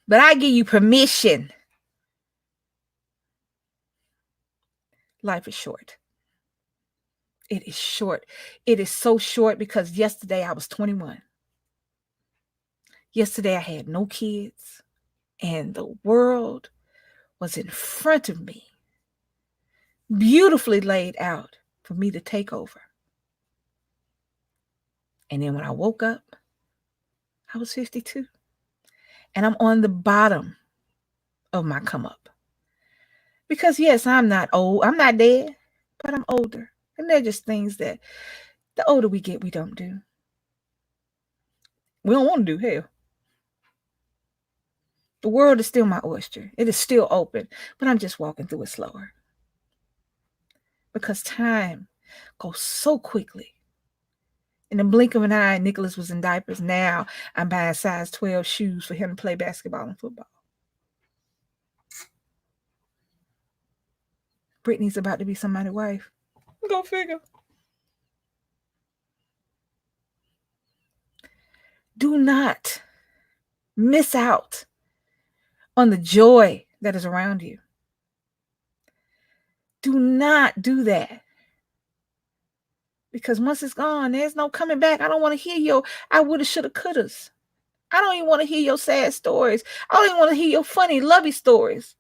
But I give you permission. Life is short. It is short. It is so short because yesterday I was 21. Yesterday I had no kids. And the world was in front of me. Beautifully laid out for me to take over. And then when I woke up, I was 52. And I'm on the bottom of my come up. Because yes, I'm not old. I'm not dead, but I'm older. And they're just things that the older we get, we don't do. We don't want to do hell. The world is still my oyster. It is still open, but I'm just walking through it slower. Because time goes so quickly. In the blink of an eye, Nicholas was in diapers. Now I'm buying size 12 shoes for him to play basketball and football. Brittany's about to be somebody's wife. Go figure. Do not miss out on the joy that is around you. Do not do that. Because once it's gone, there's no coming back. I don't want to hear your I woulda, shoulda, couldas. I don't even want to hear your sad stories. I don't even want to hear your funny, lovey stories.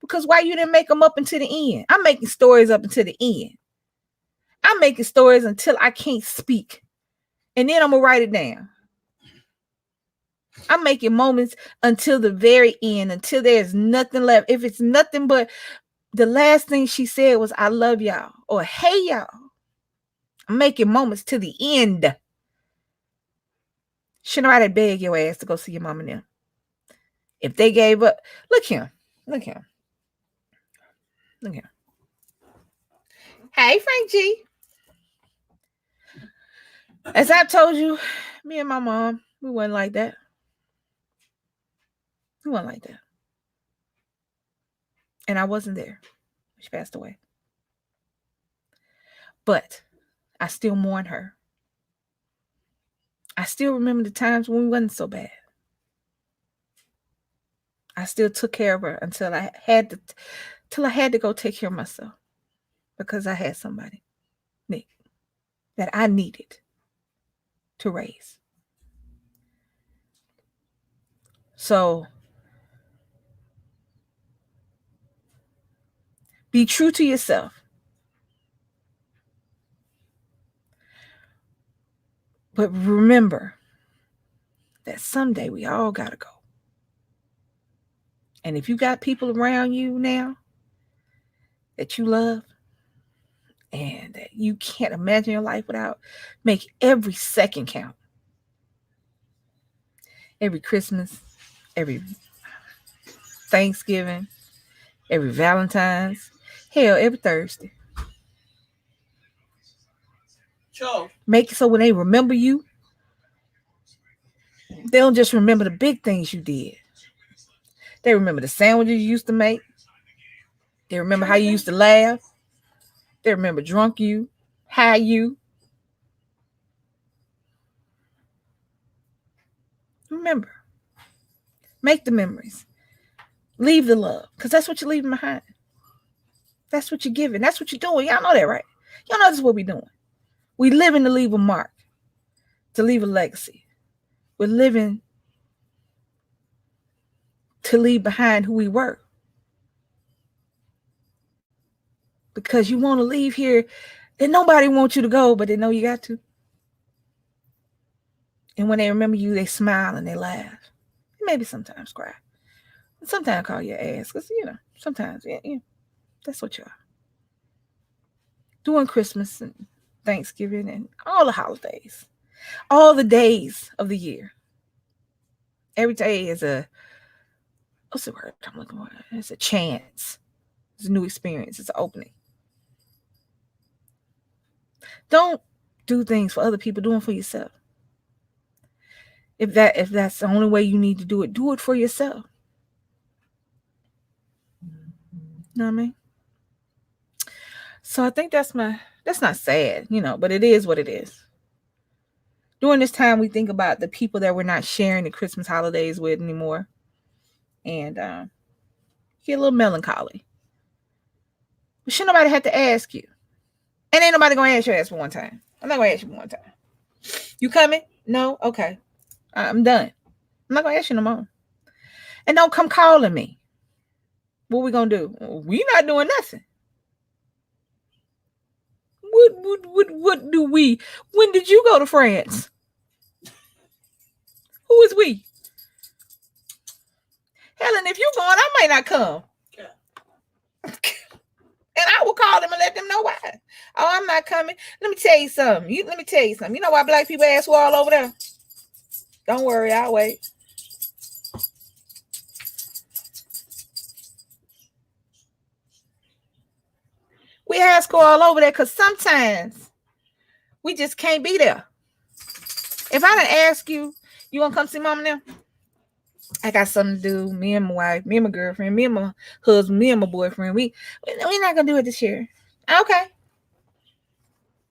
Because why you didn't make them up until the end? I'm making stories up until the end. I'm making stories until I can't speak. And then I'm going to write it down. I'm making moments until the very end, until there's nothing left. If it's nothing but the last thing she said was, I love y'all, or hey y'all. I'm making moments to the end. Shouldn't nobody beg your ass to go see your mama now. If they gave up, look here. Hey, Frank G. As I've told you, me and my mom, we wasn't like that. And I wasn't there. She passed away. But I still mourn her. I still remember the times when we wasn't so bad. I still took care of her until I had to go take care of myself. Because I had somebody, Nick, that I needed to raise. So be true to yourself. But remember that someday we all got to go. And if you got people around you now that you love and that you can't imagine your life without, make every second count. Every Christmas, every Thanksgiving, every Valentine's, hell, every Thursday. Sure. Make it so when they remember you, they don't just remember the big things you did. They remember the sandwiches you used to make. They remember how you used to laugh. They remember drunk you, high you. Remember. Make the memories. Leave the love. Because that's what you're leaving behind. That's what you're giving. That's what you're doing. Y'all know that, right? Y'all know this is what we're doing. We living to leave a mark. To leave a legacy. We're living to leave behind who we were. Because you want to leave here and nobody wants you to go, but they know you got to. And when they remember you, they smile and they laugh. Maybe sometimes cry. Sometimes call your ass. Because, sometimes, that's what you are. During Christmas and Thanksgiving, and all the holidays, all the days of the year. Every day is what's the word I'm looking for? It's a chance. It's a new experience. It's an opening. Don't do things for other people. Do them for yourself. If that's the only way you need to do it for yourself. You know what I mean? So I think that's not sad, but it is what it is. During this time, we think about the people that we're not sharing the Christmas holidays with anymore. And get a little melancholy. But should nobody have to ask you. And ain't nobody going to ask your ass for one time. I'm not going to ask you for one time. You coming? No? Okay. I'm done. I'm not going to ask you no more. And don't come calling me. What we going to do? We not doing nothing. What do we? When did you go to France? Who is we? Helen, if you're going, I might not come. Yeah. And I will call them and let them know why. Oh, I'm not coming. Let me tell you something. You know why black people ask for all over there? Don't worry, I'll wait. We ask all over there because sometimes we just can't be there. If I didn't ask you, you want to come see mama now? I got something to do. Me and my wife, me and my girlfriend, me and my husband, me and my boyfriend. We're not going to do it this year. Okay.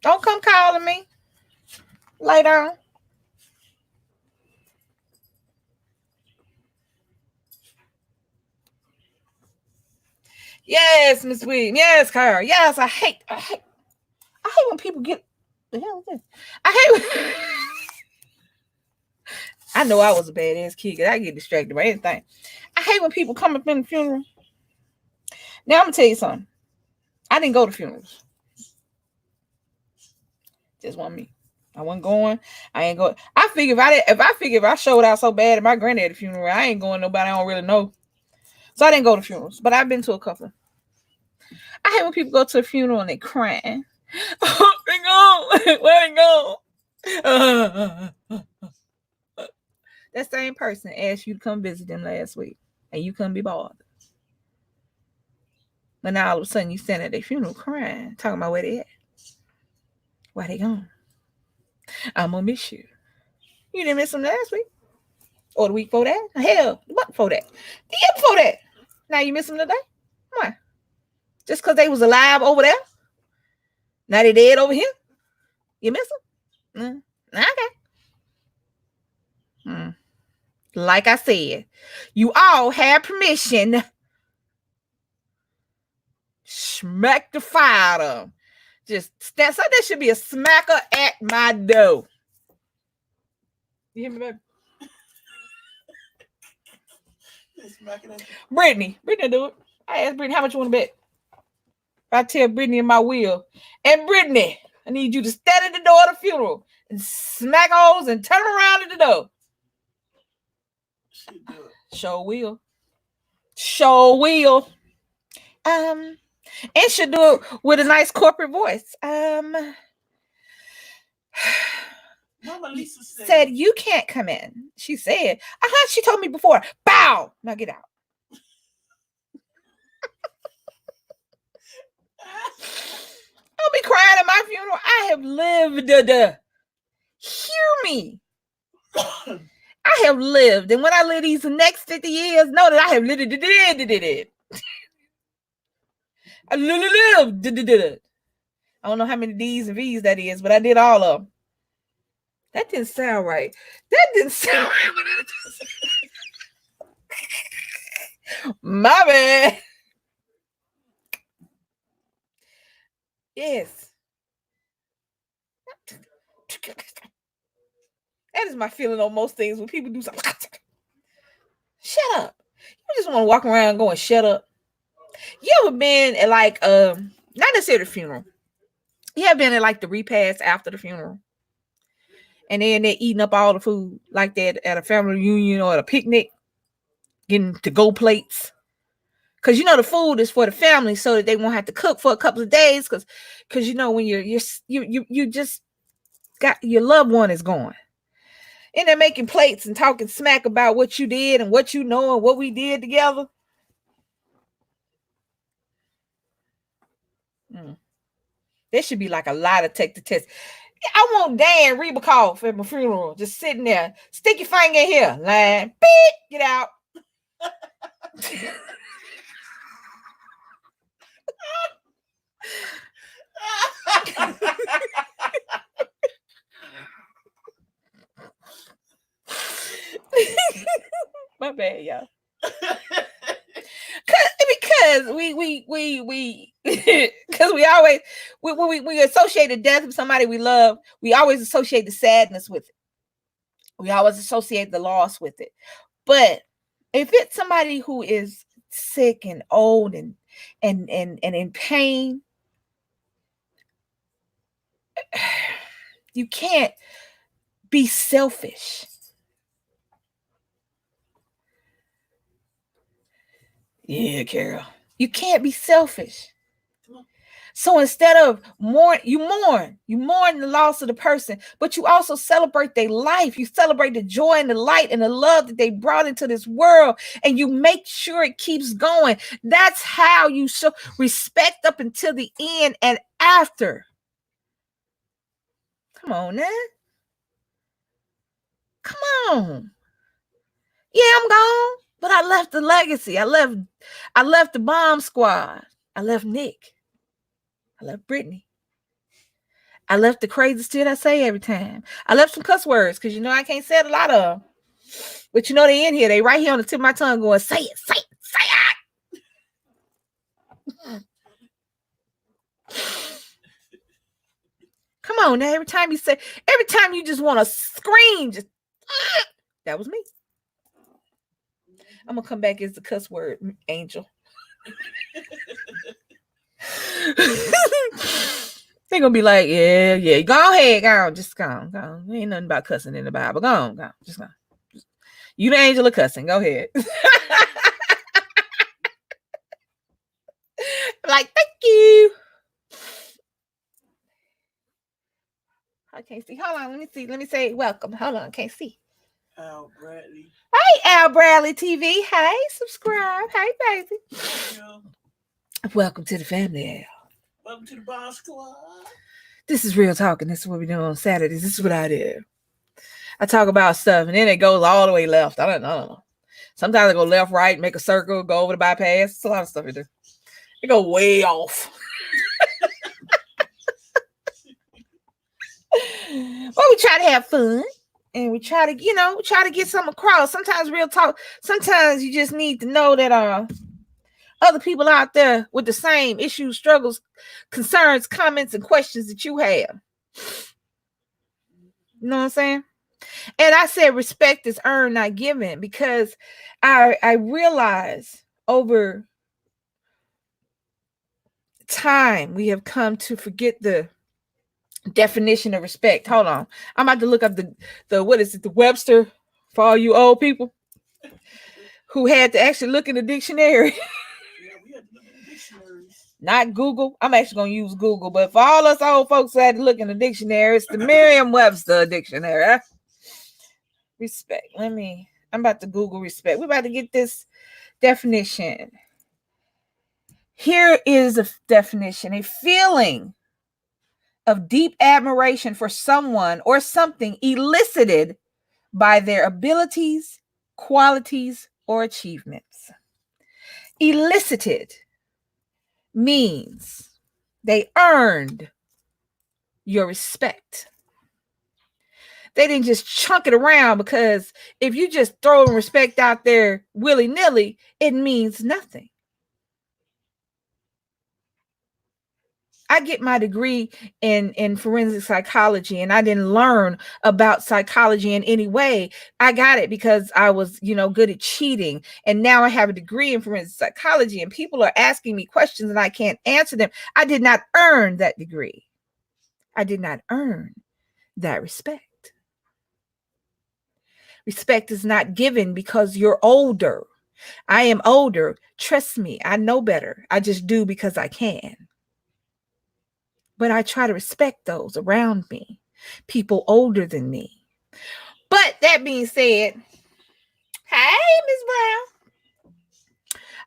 Don't come calling me later on. Yes, Miss Williams. Yes, Carl. Yes, I hate when people get the hell is this? I hate I know I was a badass kid because I get distracted by anything. I hate when people come up in the funeral. Now I'm gonna tell you something. I didn't go to funerals. Just want me. I wasn't going. I ain't going. I figure if I showed out so bad at my granddad's funeral, I ain't going nobody I don't really know. So I didn't go to funerals, but I've been to a couple. I hate when people go to a funeral and they crying. Oh, they gone. Where they gone? That same person asked you to come visit them last week, and you couldn't be bothered. But now all of a sudden you stand at their funeral crying, talking about where they at. Why they gone? I'm gonna miss you. You didn't miss them last week, or the week before that. Hell, the month before that, the year before that. Now you miss them today? Why? Just because they was alive over there? Now they dead over here? You miss them? Okay. Like I said, you all have permission. Smack the fire them. Just stand. So there should be a smacker at my door. You hear me, baby? Brittany do it. I asked Brittany how much you want to bet. I tell Brittany in my will. And Brittany, I need you to stand at the door of the funeral and smack holes and turn around at the door. Sure will. And she'll do it with a nice corporate voice. Mama Lisa said you can't come in. She said, she told me before. Bow. Now get out. Don't be crying at my funeral. I have lived. Hear me. I have lived. And when I live these next 50 years, know that I have lived. I lived. I don't know how many D's and V's that is, but I did all of them. That didn't sound right. My bad. Yes. That is my feeling on most things when people do something. Shut up. You just want to walk around going, shut up. You ever been at not necessarily the funeral. You ever been at the repast after the funeral? And then they're eating up all the food like that at a family reunion or at a picnic, getting to-go plates. Because you know the food is for the family, so that they won't have to cook for a couple of days. Because you know when you just got your loved one is gone, and they're making plates and talking smack about what you did and what you know and what we did together. There should be like a lie detector test. I want Dan Rebacoff at my funeral, just sitting there. Stick your finger in here, line. Beep, get out. My bad, y'all. Because we because we always we associate the death of somebody we love. We always associate the sadness with it. We always associate the loss with it. But if it's somebody who is sick and old and in pain, you can't be selfish. Yeah, Carol. You can't be selfish. So instead of you mourn the loss of the person, but you also celebrate their life. You celebrate the joy and the light and the love that they brought into this world, and you make sure it keeps going. That's how you show respect up until the end and after. Come on, now. Come on. Yeah, I'm gone, but I left the legacy. I left the bomb squad. I left Nick. I left Brittany. I left the crazy shit I say every time. I left some cuss words because you know I can't say it a lot of them. But you know they in here. They right here on the tip of my tongue going, say it, say it, say it. Come on now. Every time you just want to scream, just that was me. I'm gonna come back as the cuss word angel. They're gonna be like, yeah, go ahead, go, just go. Ain't nothing about cussing in the Bible. Go, just go. You the angel of cussing. Go ahead. Like, thank you. I can't see. Hold on, let me see. Let me say welcome. Hold on, I can't see. Al Bradley. Hey, Al Bradley TV. Hey, subscribe. Hey, baby. Yeah. Welcome to the family, Al. Welcome to the Bomb Squad. This is real talking. This is what we do on Saturdays. This is what I do. I talk about stuff, and then it goes all the way left. I don't know. Sometimes I go left, right, make a circle, go over the bypass. It's a lot of stuff we do. It go way off. But we try to have fun. And we try to get something across. Sometimes real talk. Sometimes you just need to know that other people out there with the same issues, struggles, concerns, comments, and questions that you have. You know what I'm saying? And I said respect is earned, not given, because I realize over time we have come to forget the definition of respect. Hold on. I'm about to look up the what is it, the Webster, for all you old people who had to actually look in the dictionary. Yeah, we had to look in the dictionaries. Not Google. I'm actually going to use Google, but for all us old folks who had to look in the dictionary, it's the Merriam-Webster dictionary. Huh? Respect. I'm about to Google respect. We're about to get this definition. Here is a definition: a feeling of deep admiration for someone or something elicited by their abilities, qualities, or achievements. Elicited means they earned your respect. They didn't just chunk it around, because if you just throw respect out there willy-nilly, it means nothing. I get my degree in forensic psychology, and I didn't learn about psychology in any way. I got it because I was, good at cheating. And now I have a degree in forensic psychology, and people are asking me questions and I can't answer them. I did not earn that degree. I did not earn that respect. Respect is not given because you're older. I am older. Trust me, I know better. I just do because I can. But I try to respect those around me, people older than me. But that being said, hey, Miss Brown.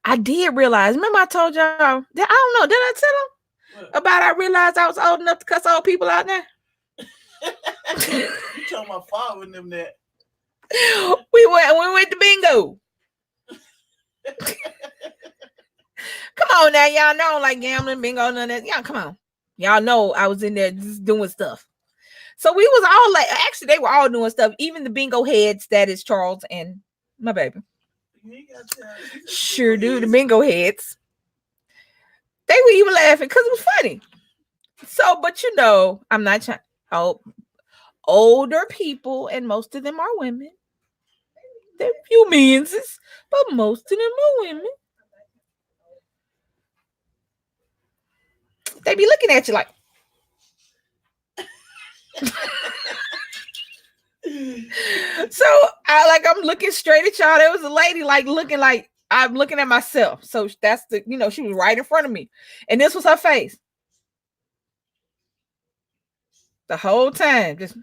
I did realize, remember I told y'all, I don't know, did I tell them about I realized I was old enough to cuss old people out there? You told my father and them that. We went to bingo. Come on now, y'all know I don't like gambling, bingo, none of that. Y'all, come on. Y'all know I was in there just doing stuff. So we was all like, actually, they were all doing stuff. Even the bingo heads, that is Charles and my baby. Sure do, the bingo heads. They were even laughing because it was funny. So, but you know, I'm not trying. Oh, older people, and most of them are women. They're few men's, but most of them are women. They be looking at you like. So I'm looking straight at y'all. There was a lady like looking like I'm looking at myself. So that's the, you know, she was right in front of me, and this was her face the whole time. Just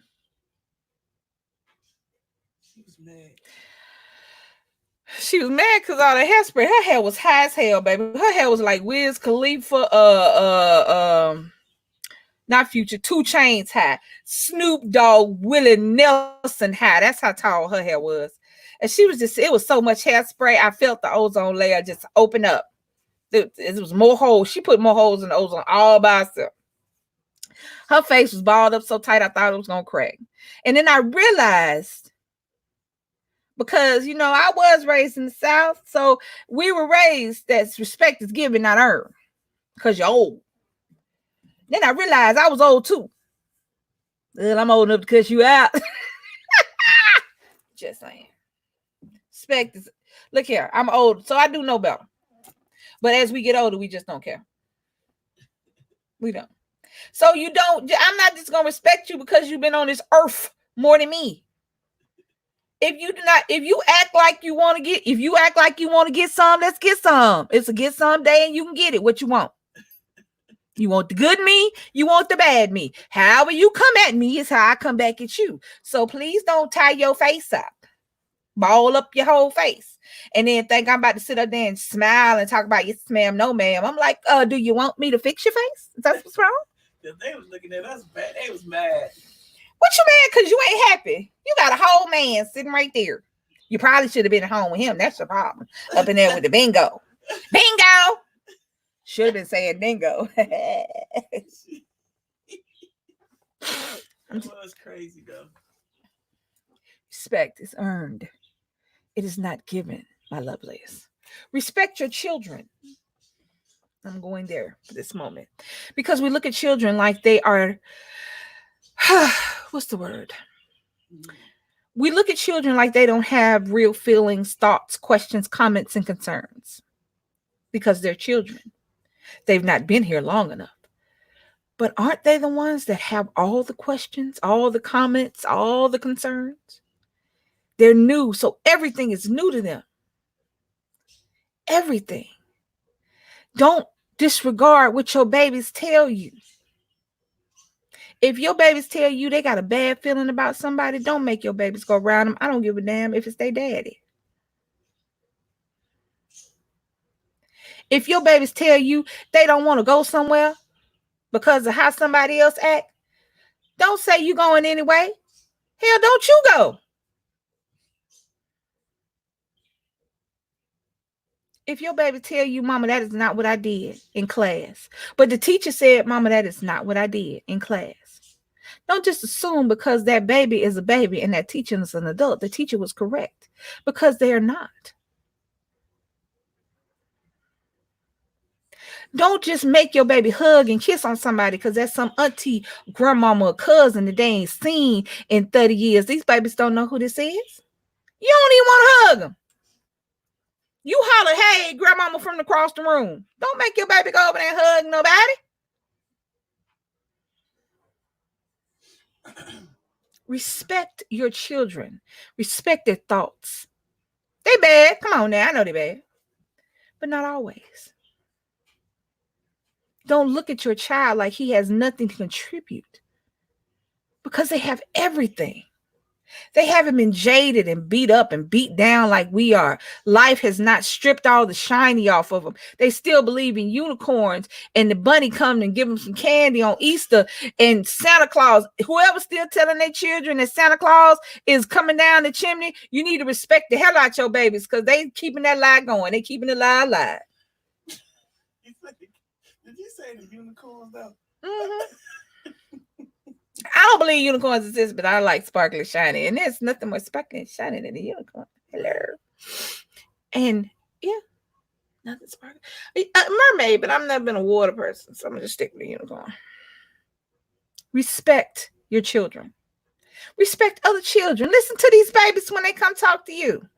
she was mad because all the hairspray. Her hair was high as hell, baby. Her hair was like Wiz Khalifa, not Future, 2 Chainz high, Snoop Dogg, Willie Nelson high. That's how tall her hair was. And she was just, it was so much hairspray. I felt the ozone layer just open up. It was more holes. She put more holes in the ozone all by herself. Her face was balled up so tight, I thought it was going to crack. And then I realized, because, you know, I was raised in the South, so we were raised that respect is given, not earned, because you're old. Then I realized I was old too. Well, I'm old enough to cuss you out. Just saying. Respect is, look here, I'm old, so I do know better. But as we get older, we just don't care. We don't. So you don't, I'm not just going to respect you because you've been on this earth more than me. If you act like you want to get some, let's get some. It's a get some day and you can get it what you want. You want the good me, you want the bad me. However you come at me is how I come back at you. So please don't tie your face up. Ball up your whole face. And then think I'm about to sit up there and smile and talk about yes, ma'am, no, ma'am. I'm like, do you want me to fix your face? Is that what's wrong? They was looking at us bad. They was mad. What you mad because you ain't happy? You got a whole man sitting right there. You probably should have been at home with him. That's the problem. Up in there with the bingo. Bingo! Should have been saying bingo. It was crazy though. Respect is earned. It is not given, my lovelies. Respect your children. I'm going there for this moment. Because we look at children like they are, what's the word? We look at children like they don't have real feelings, thoughts, questions, comments, and concerns. Because they're children. They've not been here long enough. But aren't they the ones that have all the questions, all the comments, all the concerns? They're new, so everything is new to them. Everything. Don't disregard what your babies tell you. If your babies tell you they got a bad feeling about somebody, don't make your babies go around them. I don't give a damn if it's their daddy. If your babies tell you they don't want to go somewhere because of how somebody else act, don't say you going anyway. Hell, don't you go. If your baby tell you, mama, that is not what I did in class, but the teacher said, mama, that is not what I did in class. Don't just assume because that baby is a baby and that teacher is an adult, the teacher was correct, because they are not. Don't just make your baby hug and kiss on somebody because that's some auntie, grandmama, or cousin that they ain't seen in 30 years. These babies don't know who this is. You don't even want to hug them. You holler, hey, grandmama from across the room. Don't make your baby go over there and hug nobody. Respect your children. Respect their thoughts. They bad. Come on now. I know they bad. But not always. Don't look at your child like he has nothing to contribute. Because they have everything. They haven't been jaded and beat up and beat down like we are. Life has not stripped all the shiny off of them. They still believe in unicorns and the bunny come and give them some candy on Easter and Santa Claus. Whoever's still telling their children that Santa Claus is coming down the chimney, you need to respect the hell out your babies because they keeping that lie going. They keeping the lie alive. Did you say the unicorns though? Mm-hmm. I don't believe unicorns exist, but I like sparkly shiny. And there's nothing more sparkly and shiny than a unicorn. Hello. And yeah, nothing sparkly. A mermaid, but I've never been a water person, so I'm going to just stick with a unicorn. Respect your children. Respect other children. Listen to these babies when they come talk to you.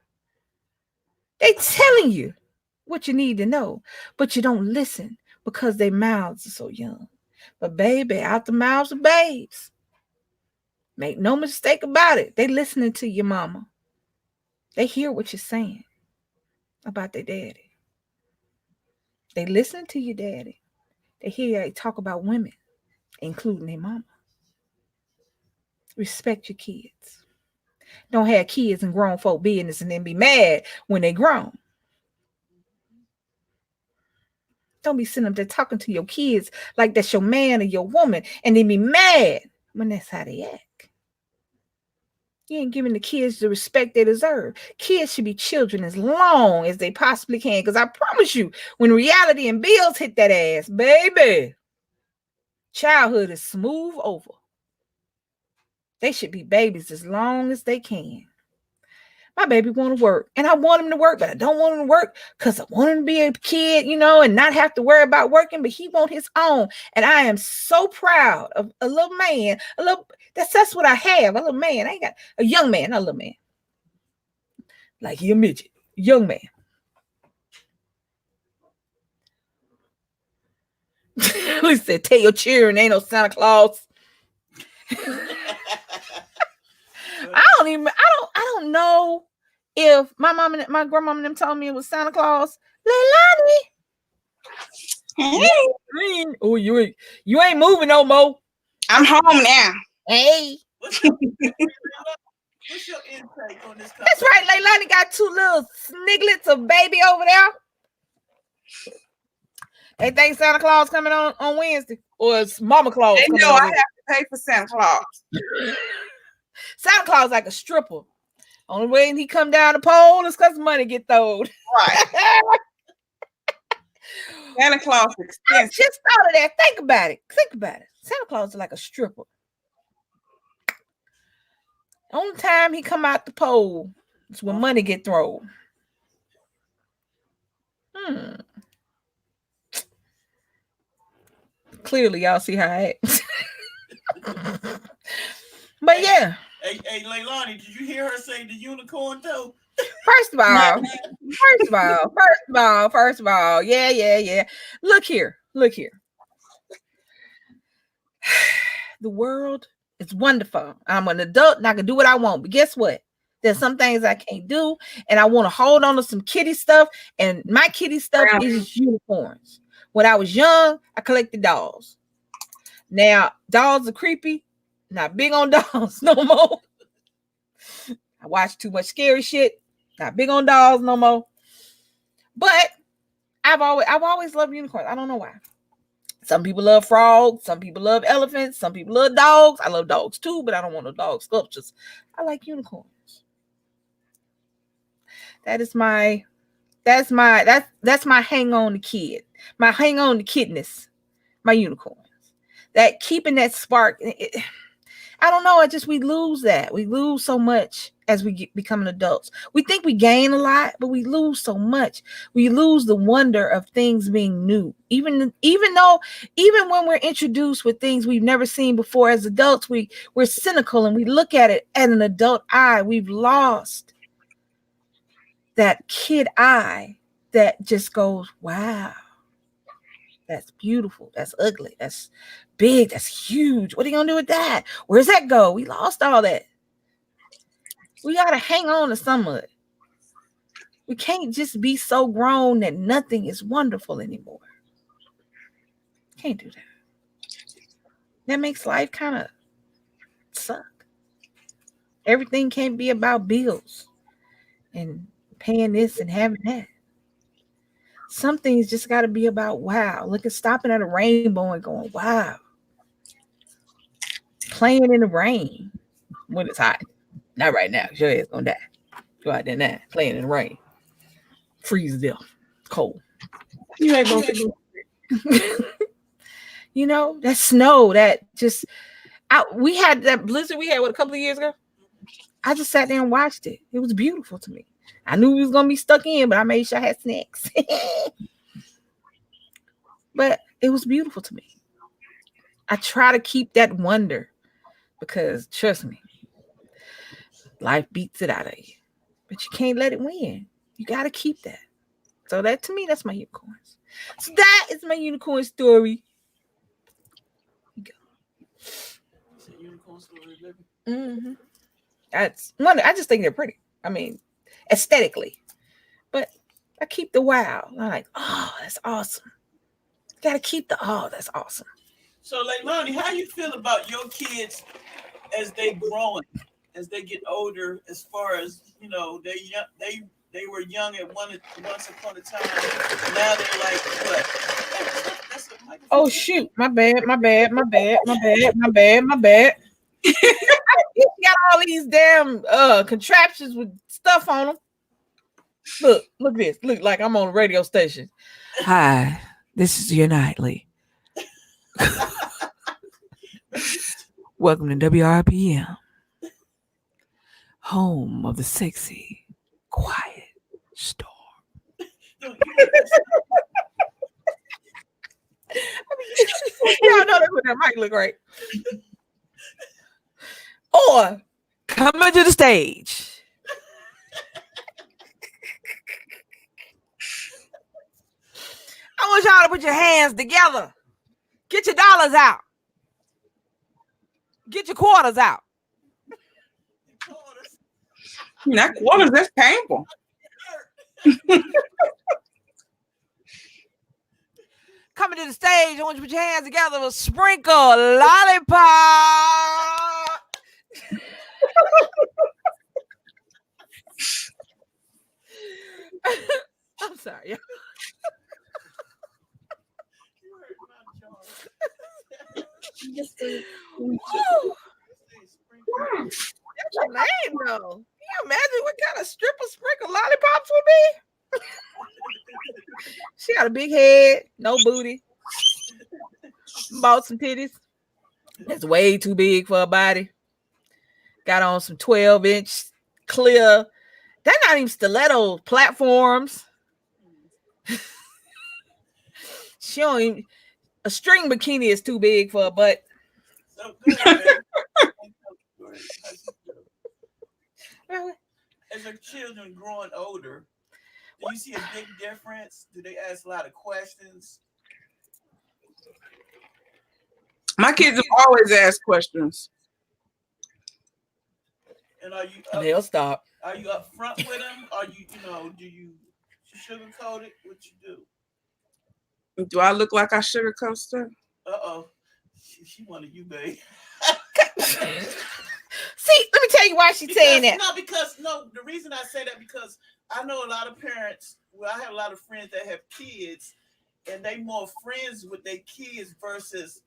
They telling you what you need to know, but you don't listen because their mouths are so young. But baby, out the mouths of babes. Make no mistake about it. They listening to your mama. They hear what you're saying about their daddy. They listen to your daddy. They hear you talk about women, including their mama. Respect your kids. Don't have kids in grown folk business and then be mad when they grown. Don't be sitting up there talking to your kids like that's your man or your woman and then be mad when that's how they act. You ain't giving the kids the respect they deserve. Kids should be children as long as they possibly can. Because I promise you, when reality and bills hit that ass, baby, childhood is smooth over. They should be babies as long as they can. My baby want to work. And I want him to work, but I don't want him to work because I want him to be a kid, and not have to worry about working, but he want his own. And I am so proud of a little man. That's what I have. A little man. I ain't got a young man, not a little man. Like he a midget. Young man. We said, tell your children ain't no Santa Claus. I don't know if my mom and my grandmama and them told me it was Santa Claus. Leilani. Hey. Oh, you ain't moving no more. I'm home now. Hey. What's your intake on this? That's right. Leilani got two little sniglets of baby over there. They think Santa Claus coming on Wednesday, or it's Mama Claus. They know I have to pay for Santa Claus. Santa Claus like a stripper. Only way he come down the pole is because money get thrown. Right. Santa Claus is expensive. I just thought of that. Think about it. Santa Claus is like a stripper. Only time he come out the pole is when money get thrown. Clearly, y'all see how I act. But yeah. Hey, Leilani, did you hear her say the unicorn though? First of all, yeah. Look here. The world is wonderful. I'm an adult and I can do what I want. But guess what? There's some things I can't do, and I want to hold on to some kitty stuff. And my kitty stuff is unicorns. When I was young, I collected dolls. Now, dolls are creepy. Not big on dolls no more. I watch too much scary shit. Not big on dolls no more. But I've always loved unicorns. I don't know why. Some people love frogs. Some people love elephants. Some people love dogs. I love dogs too, but I don't want no dog sculptures. I like unicorns. That's my hang on the kid. My hang on the kidness. My unicorns. That keeping that spark. I don't know. We lose that. We lose so much as we becoming adults. We think we gain a lot, but we lose so much. We lose the wonder of things being new. Even when we're introduced with things we've never seen before as adults, we're cynical and we look at it at an adult eye. We've lost that kid eye that just goes, wow. That's beautiful. That's ugly. That's big. That's huge. What are you going to do with that? Where's that go? We lost all that. We got to hang on to some of it. We can't just be so grown that nothing is wonderful anymore. Can't do that. That makes life kind of suck. Everything can't be about bills and paying this and having that. Some things just got to be about wow. Look at stopping at a rainbow and going, wow. Playing in the rain when it's hot. Not right now. Your ass gonna die. Go out there now. Playing in the rain. Freeze to death. Cold. You ain't gonna do. You know, that snow, that just we had that blizzard we had a couple of years ago. I just sat there and watched it. It was beautiful to me. I knew we was gonna be stuck in, but I made sure I had snacks. But it was beautiful to me. I try to keep that wonder because trust me, life beats it out of you. But you can't let it win. You gotta keep that. So that to me, that's my unicorns. So that is my unicorn story. Mm-hmm. That's one. I just think they're pretty. I mean, aesthetically, but I keep the wow. I'm like, oh, that's awesome. Gotta keep the that's awesome. So, Leilani, how you feel about your kids as they growing, as they get older? As far as you know, they were young at once upon a time. Now they're like what? Oh shoot! My bad. You got all these damn contraptions with stuff on them. Look at this. Look like I'm on a radio station. Hi, this is your nightly. Welcome to WRPM, home of the sexy, quiet storm. Y'all know that's what that mic look like. Or coming to the stage. I want y'all to put your hands together. Get your dollars out. Get your quarters out. Not quarters, that's painful. Coming to the stage, I want you to put your hands together with Sprinkle Lollipop. I'm sorry. That's your name, though. Can you imagine what kind of stripper Sprinkle Lollipops would be? She got a big head, no booty, bought some titties. That's way too big for her body. Got on some 12-inch clear. They're not even stiletto platforms. She don't even. A string bikini is too big for her butt. So good, as your children growing older, do you see a big difference? Do they ask a lot of questions? My kids have always asked questions. And are you They'll stop. Are you up front with them? Are you do you sugarcoat it? What you do? Do I look like I sugarcoat stuff? Uh-oh. She wanted you, babe. See, let me tell you why she's saying that. The reason I say that because I know a lot of parents, I have a lot of friends that have kids, and they more friends with their kids versus,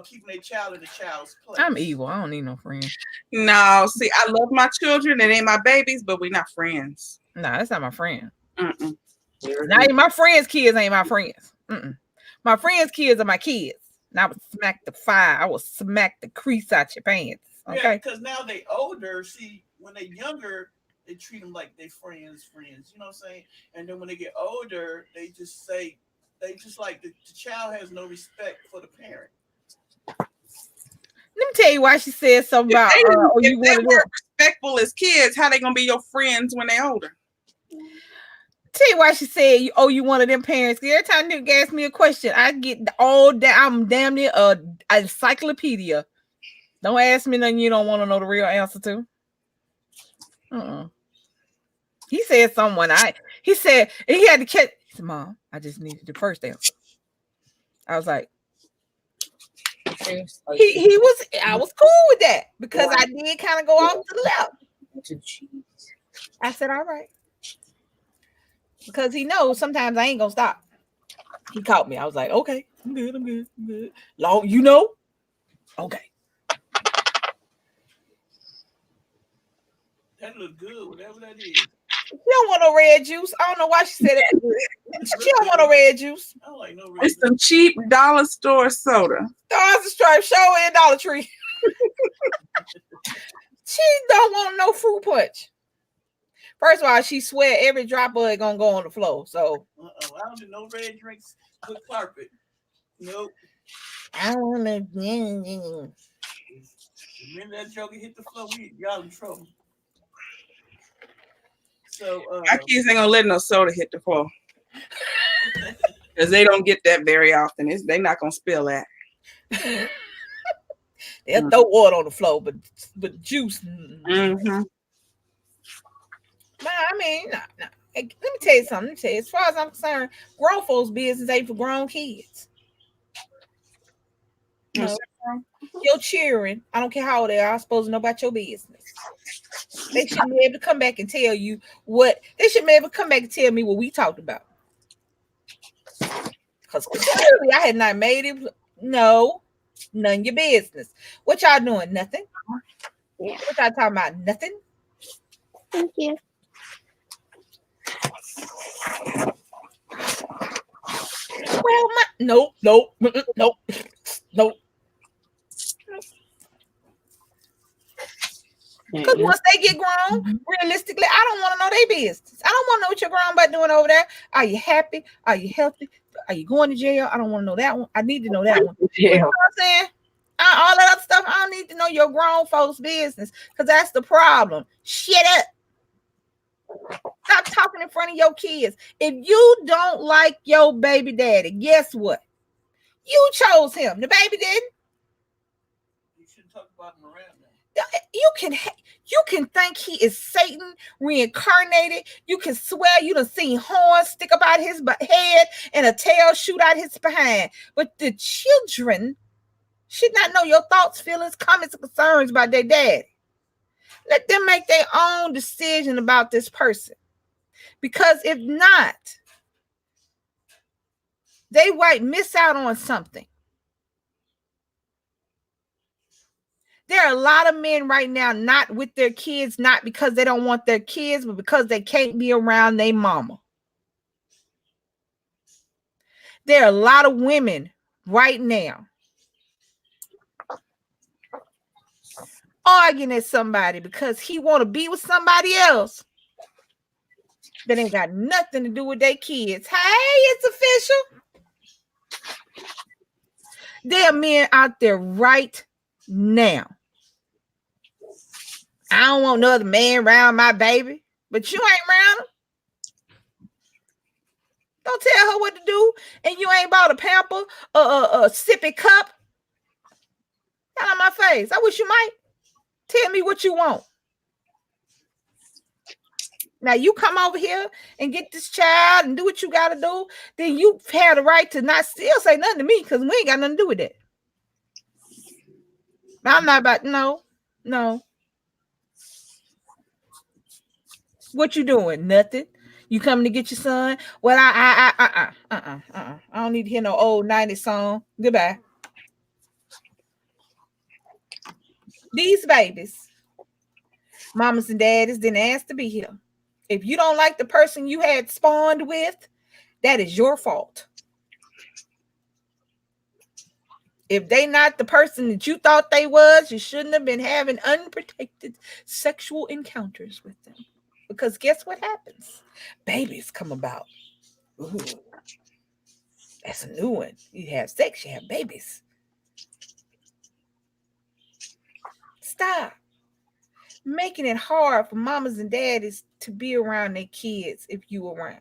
keeping their child in the child's place. I'm evil. I don't need no friends. No, see, I love my children. They ain't my babies, but we're not friends. No, that's not my friend. Mm-mm. Not even my friends' kids ain't my friends. Mm-mm. My friends' kids are my kids. And I would smack the fire. I would smack the crease out your pants. Okay. Yeah, because now they older. See, when they're younger, they treat them like they friends. You know what I'm saying? And then when they get older, they just like the child has no respect for the parent. Let me tell you why she said something about if you they were respectful as kids, how they gonna be your friends when they're older? Tell you why she said you one of them parents. Every time Nick asks me a question, I get I'm damn near an encyclopedia. Don't ask me nothing you don't want to know the real answer to. He said someone he said he had to catch. He said, Mom, I just needed the first answer. I was like, I was cool with that because I did kind of go off to the left. I said, all right. Because he knows sometimes I ain't gonna stop. He caught me. I was like, okay, I'm good. Long, you know? Okay. That look good, whatever that is. She don't want no red juice. I don't know why she said that. She don't want no red juice. I don't like no red It's juice. some cheap dollar store soda. Stars and Stripes show in Dollar Tree. She don't want no fruit punch. First of all, she swear every drop of it gonna go on the floor. So I don't do no red drinks with carpet. Nope. I don't want to. The minute that joker hit the floor, y'all in trouble. So Our kids ain't gonna let no soda hit the floor. Because they don't get that very often. They're not gonna spill that. They'll throw water on the floor, but juice. Mm-hmm. I mean, no. Let me tell you something. As far as I'm concerned, grown folks' business ain't for grown kids. No. Your children, I don't care how old they are, supposed to know about your business. They shouldn't be able to come back and tell you what they should be able to come back and tell me what we talked about. Because clearly I had not made it. No, none of your business. What y'all doing? Nothing. Yeah. What y'all talking about? Nothing. Thank you. Well, nope. Because once they get grown, realistically, I don't want to know their business. I don't want to know what you're grown about doing over there. Are you happy? Are you healthy? Are you going to jail? I don't want to know that one. I need to know that one. You know what I'm saying? All that other stuff, I don't need to know your grown folks' business because that's the problem. Shut up. Stop talking in front of your kids. If you don't like your baby daddy, guess what? You chose him. The baby didn't. you shouldn't talk about him around now. You can think he is Satan reincarnated. You can swear you done seen horns stick up out his head and a tail shoot out his behind. But the children should not know your thoughts, feelings, comments, and concerns about their daddy. Let them make their own decision about this person. Because if not, they might miss out on something. There are a lot of men right now not with their kids, not because they don't want their kids, but because they can't be around their mama. There are a lot of women right now arguing at somebody because he want to be with somebody else that ain't got nothing to do with their kids. Hey, it's official. There are men out there right now. I don't want another man around my baby, but you ain't around him. Don't tell her what to do, and you ain't bought a pamper, a sippy cup. Get on my face. I wish you might. Tell me what you want. Now you come over here and get this child and do what you got to do. Then you have the right to not still say nothing to me because we ain't got nothing to do with that. I'm not about no. What you doing? Nothing. You coming to get your son? Well, I don't need to hear no old 90s song. Goodbye. These babies, mamas and daddies, didn't ask to be here. If you don't like the person you had spawned with, that is your fault. If they not the person that you thought they was, you shouldn't have been having unprotected sexual encounters with them. Because guess what happens? Babies come about. Ooh, that's a new one. You have sex, you have babies. Stop making it hard for mamas and daddies to be around their kids if you around.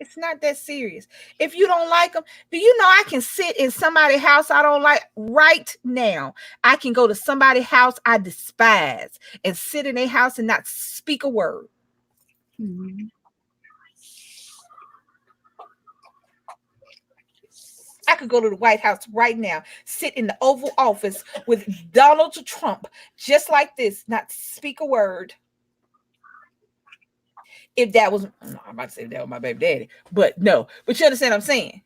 It's not that serious. If you don't like them, do you know I can sit in somebody's house I don't like right now? I can go to somebody's house I despise and sit in their house and not speak a word. Mhm. I could go to the White House right now, sit in the Oval Office with Donald Trump, just like this, not speak a word. If that was, I'm about to say that was my baby daddy, but no. But you understand what I'm saying?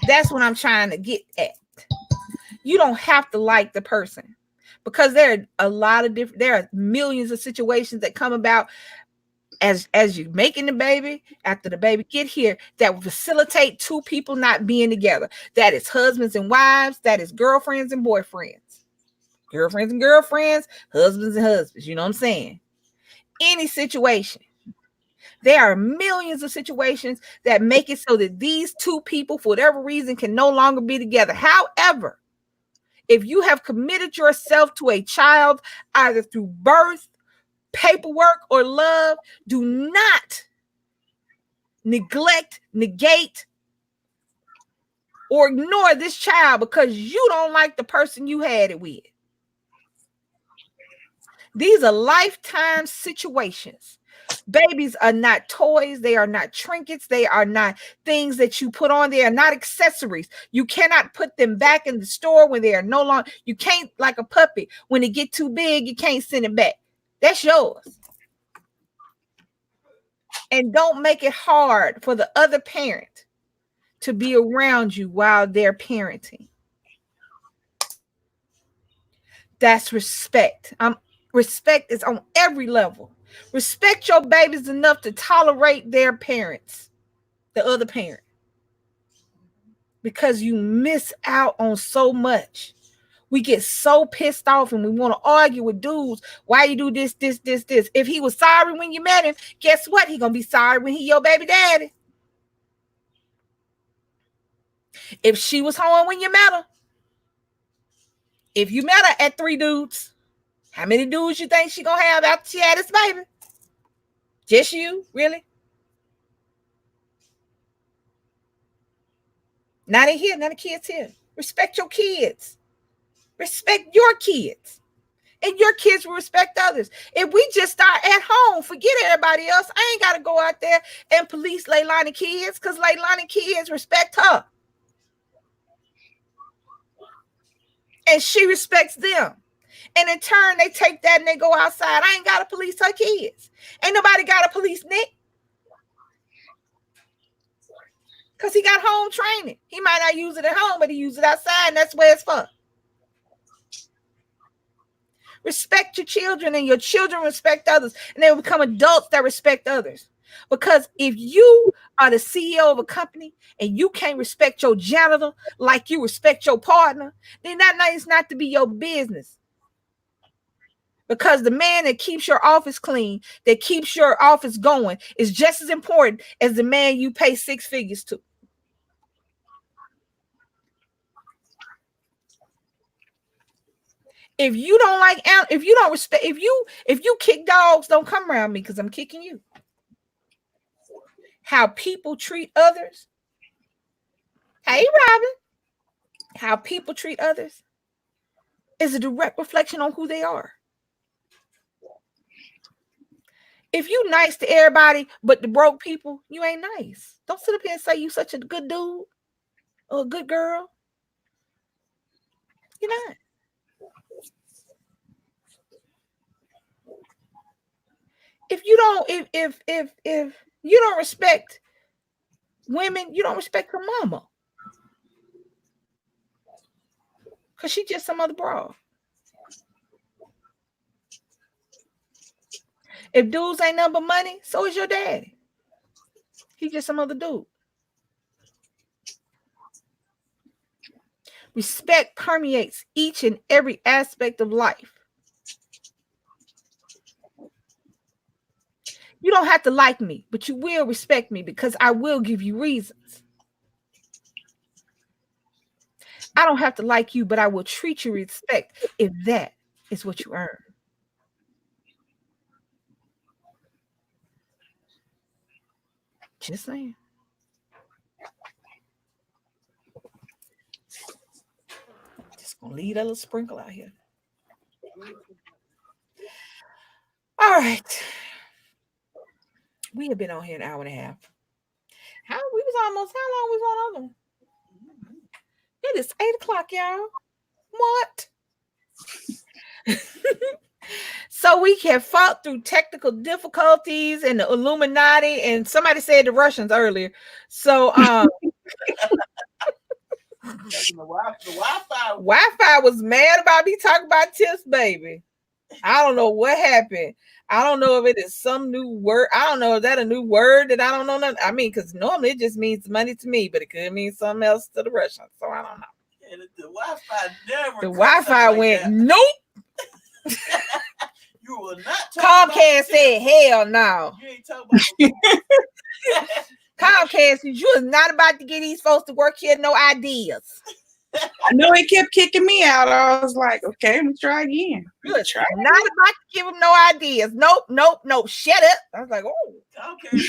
That's what I'm trying to get at. You don't have to like the person, because there are a lot of different. There are millions of situations that come about as you making the baby, after the baby get here, that will facilitate two people not being together. That is husbands and wives. That is girlfriends and boyfriends, girlfriends and girlfriends, husbands and husbands. You know what I'm saying? Any situation. There are millions of situations that make it so that these two people, for whatever reason, can no longer be together. However, if you have committed yourself to a child, either through birth, paperwork, or love, do not neglect, negate, or ignore this child because you don't like the person you had it with. These are lifetime situations. Babies are not toys. They are not trinkets. They are not things that you put on. They are not accessories. You cannot put them back in the store when they are no longer. You can't, like a puppy, when it get too big, you can't send it back. That's yours. And don't make it hard for the other parent to be around you while they're parenting. That's respect. Respect is on every level. Respect your babies enough to tolerate their parents, the other parent, because you miss out on so much. We get so pissed off and we want to argue with dudes. Why you do this, this, this, this? If he was sorry when you met him, guess what? He gonna be sorry when he your baby daddy. If she was home when you met her, if you met her at 3 dudes, how many dudes you think she gonna have after she had this baby? Just you, really? Not in here, none of the kids here. Respect your kids. Respect your kids. And your kids will respect others. If we just start at home, forget everybody else. I ain't got to go out there and police Leilani kids, because Leilani kids respect her. And she respects them. And in turn, they take that and they go outside. I ain't got to police her kids. Ain't nobody got to police Nick, because he got home training. He might not use it at home, but he uses it outside, and that's where it's for. Respect your children, and your children respect others, and they will become adults that respect others. Because if you are the CEO of a company and you can't respect your janitor like you respect your partner, then that is not to be your business. Because the man that keeps your office clean, that keeps your office going, is just as important as the man you pay 6 figures to. If you don't like, if you don't respect, if you kick dogs, don't come around me, because I'm kicking you. How people treat others. Hey, Robin. How people treat others is a direct reflection on who they are. If you nice to everybody but the broke people, you ain't nice. Don't sit up here and say you such a good dude or a good girl. You're not. If you don't, if you don't respect women, you don't respect her mama, because she just some other broad. If dudes ain't nothing but money, so is your daddy. He just some other dude. Respect permeates each and every aspect of life. You don't have to like me, but you will respect me, because I will give you reasons. I don't have to like you, but I will treat you with respect if that is what you earn. Just saying. Just gonna leave that little sprinkle out here. All right. We have been on here an hour and a half. How long we was on other? It is 8:00, y'all. What? So we have fought through technical difficulties and the Illuminati, and somebody said the Russians earlier. So the Wi-Fi was mad about me talking about tips, baby. I don't know what happened. I don't know if it is some new word. I don't know if that a new word that I don't know nothing. I mean, because normally it just means money to me, but it could mean something else to the Russians. So I don't know. Yeah, the Wi-Fi never. The Wi-Fi like went that. nope. You will not talk Comcast about said hell no. You ain't talking about Comcast, you is not about to get these folks to work here. No ideas. I know he kept kicking me out. I was like, okay, let me try again. Good. Try. Not about to give them no ideas. Nope. Shut up. I was like, oh. Okay.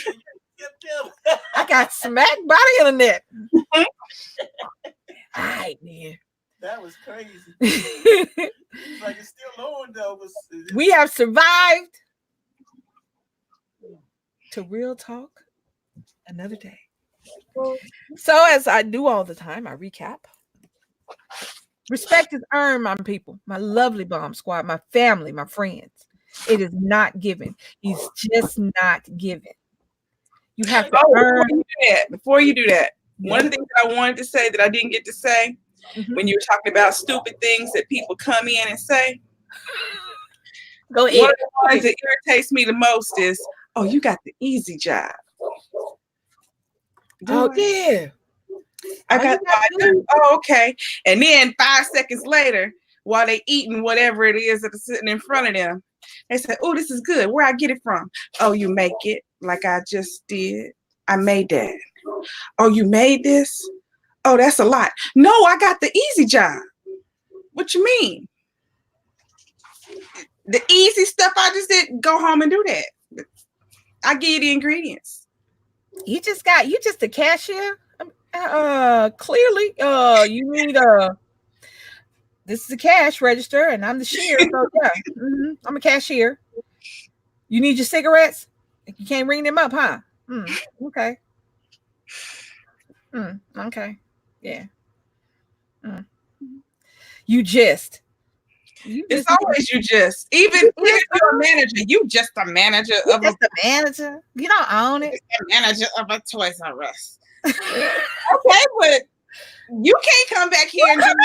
I got smacked by the internet. All right, man. That was crazy. It's like it's still on though. We have survived to real talk another day. So as I do all the time, I recap. Respect is earned, my people, my lovely bomb squad, my family, my friends. It is not given. It's just not given. You have to earn. Before you do that, one thing that I wanted to say that I didn't get to say when you were talking about stupid things that people come in and say. Go ahead. One of the ones that irritates me the most is, oh, you got the easy job. Oh, yeah. Oh, okay. And then 5 seconds later, while they eating whatever it is that's sitting in front of them, they say, oh, this is good. Where I get it from? Oh, you make it like I just did. I made that. Oh, you made this? Oh, that's a lot. No, I got the easy job. What you mean? The easy stuff I just did, go home and do that. I give you the ingredients. You just a cashier? Clearly, you need this is a cash register and I'm the shear. So yeah, I'm a cashier. You need your cigarettes? You can't ring them up, huh? Okay. Okay. Yeah. It's always even if you're a manager, you just a manager of a manager. You don't own it. A manager of a Toys R Us. Okay, but you can't come back here and do what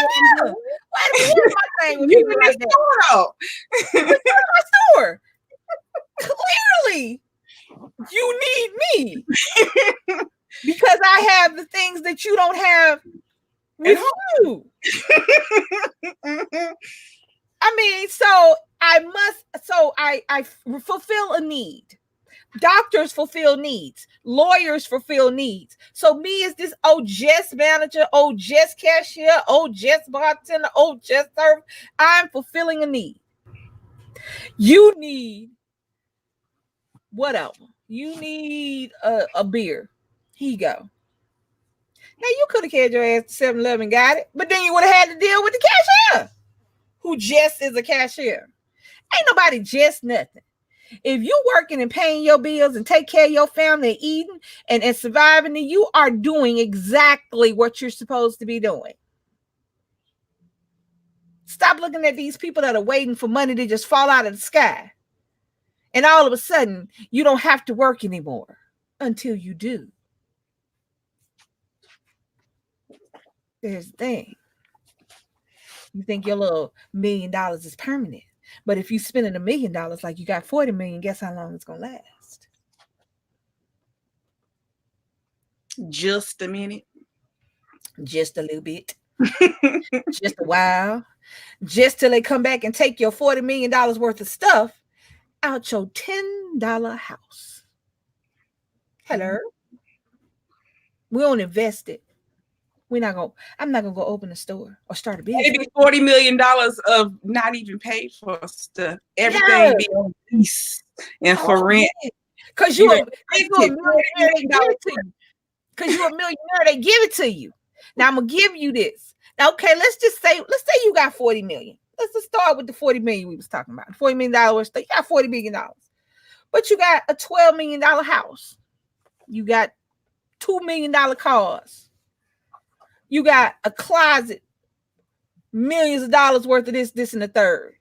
I'm doing. You in the store my store. Clearly, you need me because I have the things that you don't have with you. I mean, so I fulfill a need. Doctors fulfill needs. Lawyers fulfill needs. So me as this just manager, just cashier, just bartender, just server, I'm fulfilling a need. You need whatever. You need a beer. Here you go. Now you could have carried your ass to 7-Eleven and got it, but then you would have had to deal with the cashier who just is a cashier. Ain't nobody just nothing. If you working and paying your bills and take care of your family, eating and surviving, then you are doing exactly what you're supposed to be doing. Stop looking at these people that are waiting for money to just fall out of the sky. And all of a sudden, you don't have to work anymore until you do. There's the thing. You think your little $1 million is permanent. But if you spending $1 million like you got 40 million, guess how long it's gonna last? Just a minute. Just a little bit. Just a while. Just till they come back and take your $40 million worth of stuff out your $10 house. Hello. We don't invest it. I'm not gonna go open a store or start a business. Maybe $40 million of not even paid for stuff. Everything be on lease and for rent. Because you're a millionaire, they give it to you. Because you're a millionaire, they give it to you. Now I'm gonna give you this. Now, okay, let's say you got 40 million. Let's just start with the 40 million we was talking about. $40 million. You got $40 million. But you got a $12 million house. You got $2 million cars. You got a closet, millions of dollars worth of this, and the third.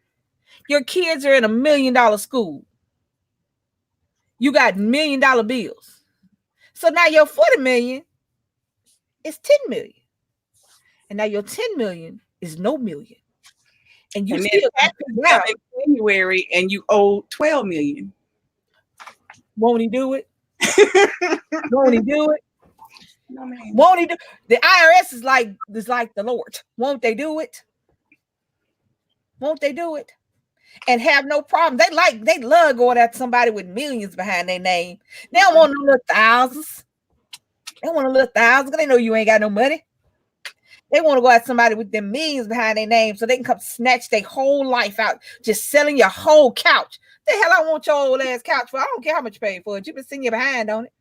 Your kids are in $1 million school. You got $1 million bills. So now your 40 million is 10 million. And now your 10 million is no million. And you And still then in January and you owe 12 million. Won't he do it? Won't he do it? No, man. Won't he do? The IRS is like the Lord. Won't they do it? Won't they do it? And have no problem. They love going at somebody with millions behind their name. They don't want no little thousands. They want a little thousands because they know you ain't got no money. They want to go at somebody with them millions behind their name so they can come snatch their whole life out, just selling your whole couch. The hell I want your old ass couch for? I don't care how much you pay for it. You been sitting your behind on it.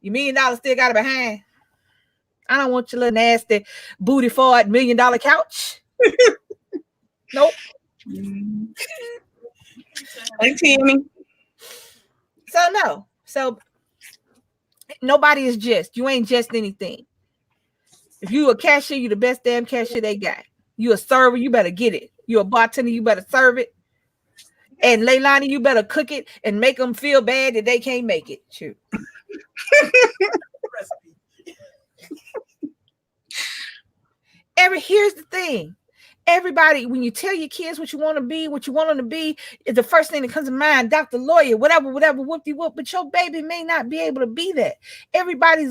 Your $1 million still got it behind. I don't want your little nasty booty forward $1 million couch. Nope. Hey, Tammy. So no. So nobody is just. You ain't just anything. If you a cashier, you the best damn cashier they got. You a server, you better get it. You a bartender, you better serve it. And Leilani, you better cook it and make them feel bad that they can't make it. Shoot. Here's the thing. Everybody, when you tell your kids what you want to be, what you want them to be, is the first thing that comes to mind, doctor, lawyer, whatever, whoop-de-whoop, but your baby may not be able to be that. Everybody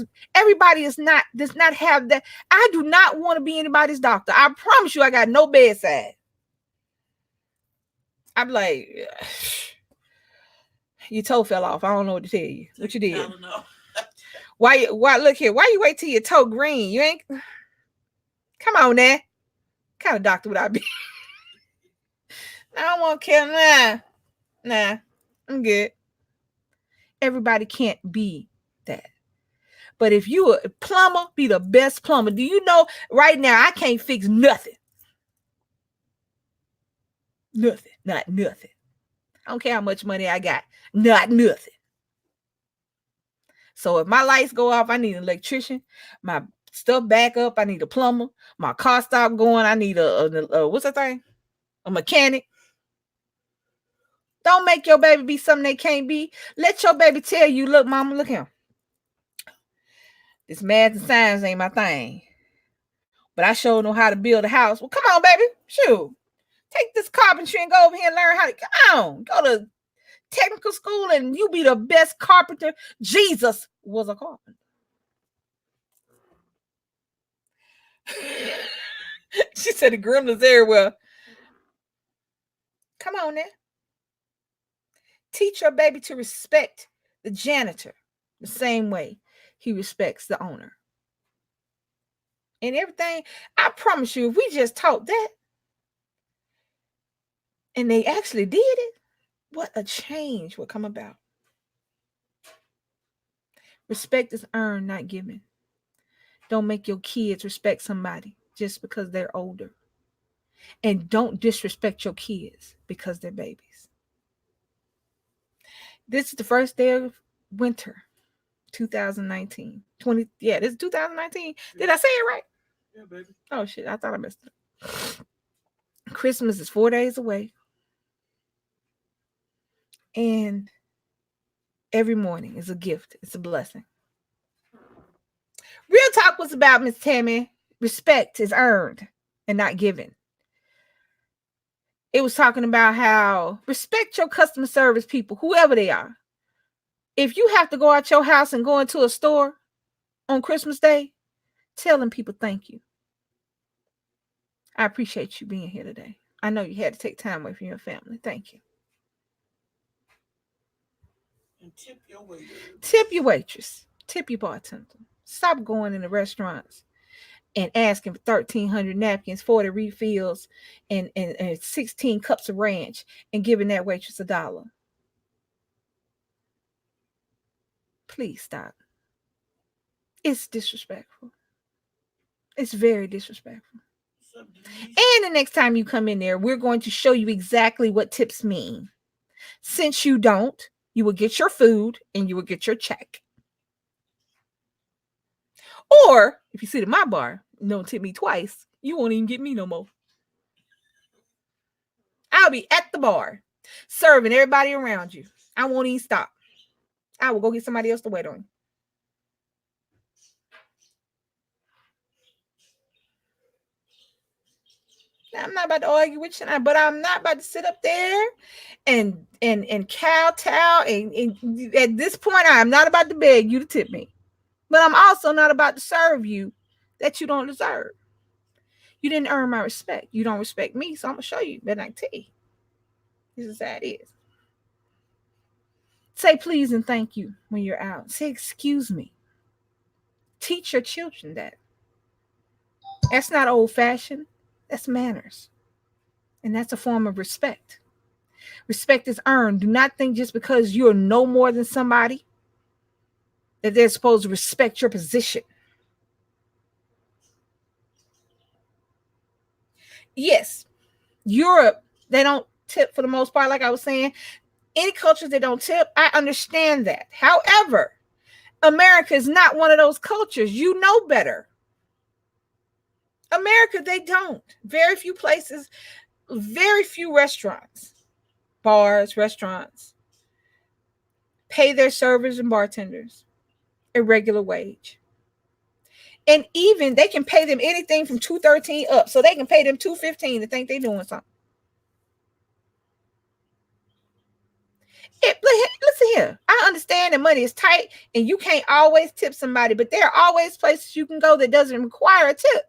does not have that. I do not want to be anybody's doctor. I promise you, I got no bedside. I'm like, your toe fell off. I don't know what to tell you. What you did? I don't know. Why look here? Why you wait till your toe green? You ain't come on now. What kind of doctor would I be? I don't want to kill. Nah, I'm good. Everybody can't be that. But if you a plumber, be the best plumber. Do you know right now I can't fix nothing? Nothing. Not nothing. I don't care how much money I got. Not nothing. So if my lights go off, I need an electrician. My stuff back up, I need a plumber. My car stop going, I need a what's that thing? A mechanic. Don't make your baby be something they can't be. Let your baby tell you, look, mama, look here. This math and science ain't my thing. But I sure know how to build a house. Well, come on, baby. Shoot. Take this carpentry and go over here and learn how to come on. Go to technical school and you be the best carpenter. Jesus was a carpenter. She said the gremlins everywhere. Come on now. Teach your baby to respect the janitor the same way he respects the owner. And everything, I promise you, if we just taught that and they actually did it, what a change would come about. Respect is earned, not given. Don't make your kids respect somebody just because they're older. And don't disrespect your kids because they're babies. This is the first day of winter, 2019. This is 2019. Did I say it right? Yeah, baby. Oh, shit. I thought I missed it. Christmas is 4 days away. And every morning is a gift. It's a blessing. Real Talk was about, Miss Tammy, respect is earned and not given. It was talking about how respect your customer service people, whoever they are. If you have to go out your house and go into a store on Christmas Day, tell them people thank you. I appreciate you being here today. I know you had to take time away from your family. Thank you. And tip your waiter. Tip your waitress. Tip your bartender. Stop going in the restaurants and asking for 1,300 napkins, 40 refills, and 16 cups of ranch and giving that waitress $1. Please stop. It's disrespectful. It's very disrespectful. And the next time you come in there, we're going to show you exactly what tips mean. Since you don't, you will get your food and you will get your check. Or if you sit at my bar and don't tip me twice, you won't even get me no more. I'll be at the bar serving everybody around you. I won't even stop. I will go get somebody else to wait on. Now, I'm not about to argue with you, but I'm not about to sit up there and kowtow. And at this point, I'm not about to beg you to tip me. But I'm also not about to serve you that you don't deserve. You didn't earn my respect. You don't respect me, so I'm going to show you. But I tell you, this is how it is. Say please and thank you when you're out. Say excuse me. Teach your children that. That's not old-fashioned. That's manners. And that's a form of respect. Respect is earned. Do not think just because you're no more than somebody that they're supposed to respect your position. Yes, Europe, they don't tip for the most part, like I was saying. Any cultures that don't tip, I understand that. However, America is not one of those cultures. You know better. America, they don't. Very few places, very few restaurants, bars, restaurants pay their servers and bartenders a regular wage. And even they can pay them anything from $2.13 up. So they can pay them $2.15 to think they're doing something. Listen here. I understand that money is tight and you can't always tip somebody, but there are always places you can go that doesn't require a tip.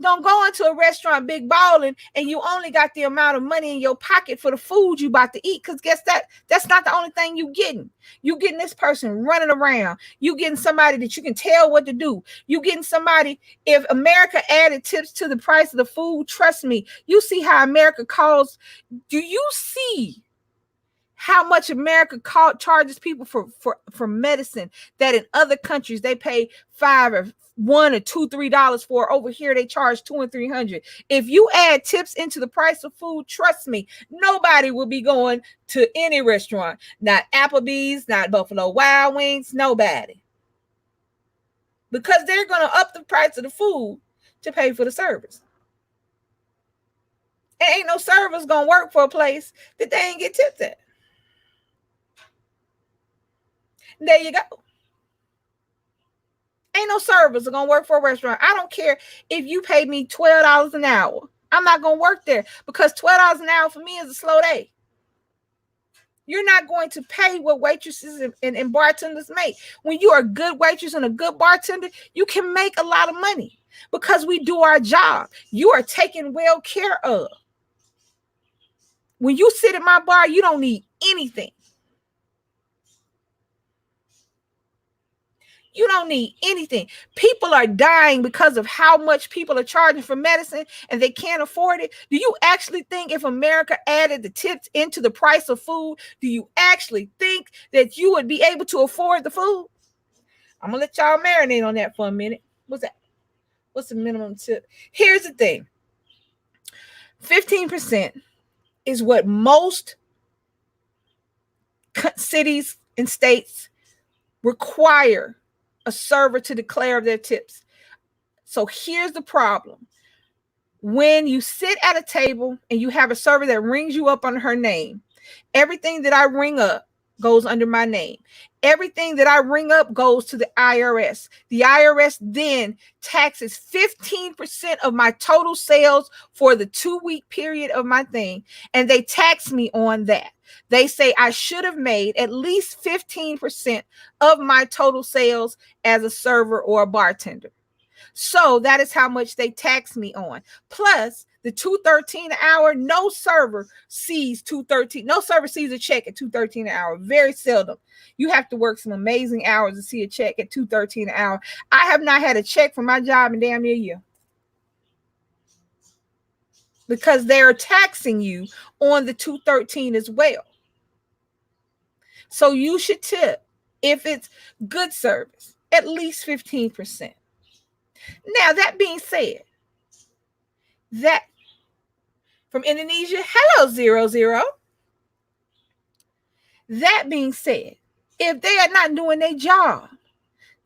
Don't go into a restaurant big balling and you only got the amount of money in your pocket for the food you about to eat. Because guess that's not the only thing you getting. You getting this person running around. You getting somebody that you can tell what to do. You getting somebody, if America added tips to the price of the food, trust me, you see how America calls. Do you see how much America charges people for medicine that in other countries they pay $5 or $1 or $2, $3 for? Over here they charge $200 and $300. If you add tips into the price of food, trust me, nobody will be going to any restaurant. Not Applebee's, not Buffalo Wild Wings, nobody. Because they're going to up the price of the food to pay for the service. And ain't no servers going to work for a place that they ain't get tips at. There you go. Ain't no servers are going to work for a restaurant. I don't care if you pay me $12 an hour. I'm not going to work there because $12 an hour for me is a slow day. You're not going to pay what waitresses and bartenders make. When you are a good waitress and a good bartender, you can make a lot of money because we do our job. You are taken well care of. When you sit at my bar, you don't need anything. You don't need anything. People are dying because of how much people are charging for medicine and they can't afford it. Do you actually think if America added the tips into the price of food, do you actually think that you would be able to afford the food? I'm going to let y'all marinate on that for a minute. What's that? What's the minimum tip? Here's the thing. 15% is what most cities and states require a server to declare their tips. So here's the problem. When you sit at a table and you have a server that rings you up under her name, everything that I ring up goes under my name. Everything that I ring up goes to the IRS. The IRS then taxes 15% of my total sales for the 2-week period of my thing, and they tax me on that. They say I should have made at least 15% of my total sales as a server or a bartender. So that is how much they tax me on. Plus the $2.13 an hour. No server sees $2.13. No server sees a check at $2.13 an hour. Very seldom. You have to work some amazing hours to see a check at $2.13 an hour. I have not had a check for my job in damn near a year. Because they're taxing you on the $2.13 as well. So you should tip, if it's good service, at least 15%. Now, that being said, that from Indonesia, hello, 00. That being said, if they are not doing their job,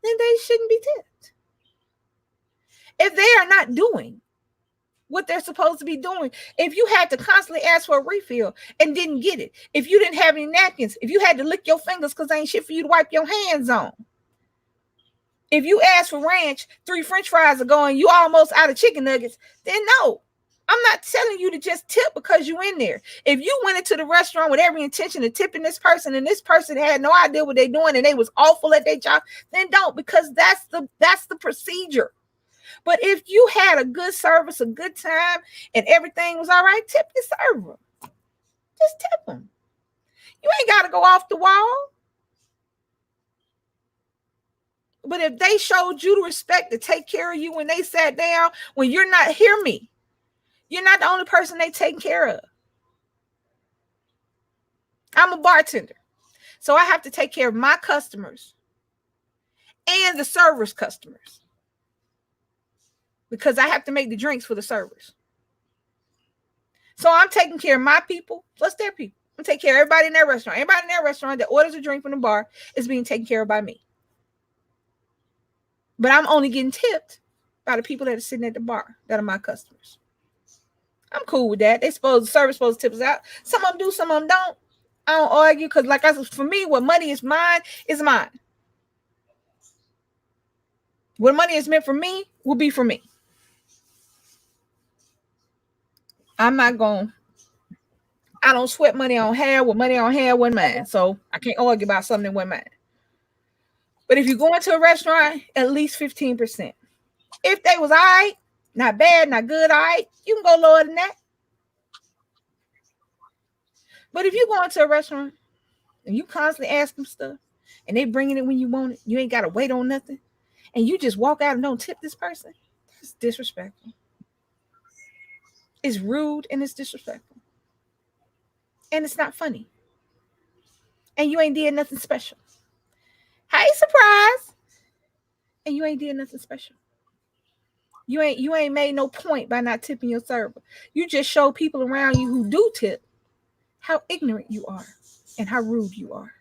then they shouldn't be tipped. If they are not doing what they're supposed to be doing, if you had to constantly ask for a refill and didn't get it, if you didn't have any napkins, if you had to lick your fingers because there ain't shit for you to wipe your hands on, if you ask for ranch, 3 French fries are going, you almost out of chicken nuggets, then no. I'm not telling you to just tip because you in there. If you went into the restaurant with every intention of tipping this person and this person had no idea what they're doing and they was awful at their job, then don't, because that's the procedure. But if you had a good service, a good time, and everything was all right, tip the server. Just tip them. You ain't got to go off the wall. But if they showed you the respect to take care of you when they sat down, when you're not, hear me, you're not the only person they take care of. I'm a bartender, so I have to take care of my customers and the servers' customers because I have to make the drinks for the servers. So I'm taking care of my people plus their people. I'm taking care of everybody in that restaurant. Everybody in that restaurant that orders a drink from the bar is being taken care of by me. But I'm only getting tipped by the people that are sitting at the bar that are my customers. I'm cool with that. The service supposed to tip us out. Some of them do, some of them don't. I don't argue because, like I said, for me, what money is mine is mine. What money is meant for me will be for me. I'm not going. I don't sweat money on hair. What money on hair wasn't mine. So I can't argue about something that wasn't mine. But if you go into a restaurant, at least 15%. If they was all right, not bad, not good, all right, you can go lower than that. But if you go into a restaurant and you constantly ask them stuff and they bringing it when you want it, you ain't got to wait on nothing, and you just walk out and don't tip this person, it's disrespectful. It's rude and it's disrespectful. And it's not funny. And you ain't did nothing special. Hey, surprise. And you ain't did nothing special. You ain't made no point by not tipping your server. You just show people around you who do tip how ignorant you are and how rude you are.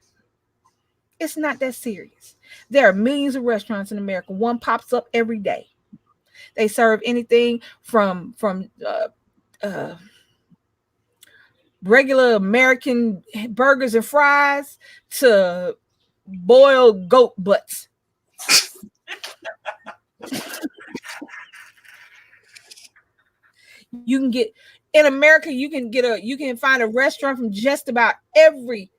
It's not that serious. There are millions of restaurants in America. One pops up every day. They serve anything from regular American burgers and fries to boiled goat butts. You can get in America, you can find a restaurant from just about every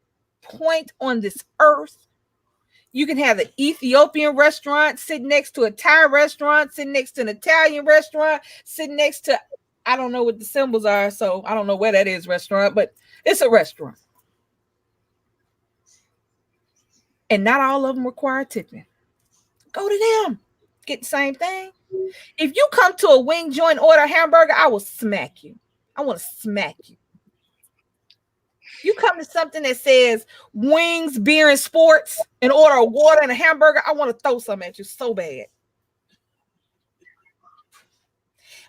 point on this earth. You can have an Ethiopian restaurant sitting next to a Thai restaurant, sitting next to an Italian restaurant, sitting next to, I don't know what the symbols are, so I don't know where that is restaurant, but it's a restaurant. And not all of them require tipping. Go to them. Get the same thing. If you come to a wing joint, order a hamburger, I will smack you. I want to smack you. You come to something that says wings, beer, and sports and order a water and a hamburger, I want to throw something at you so bad.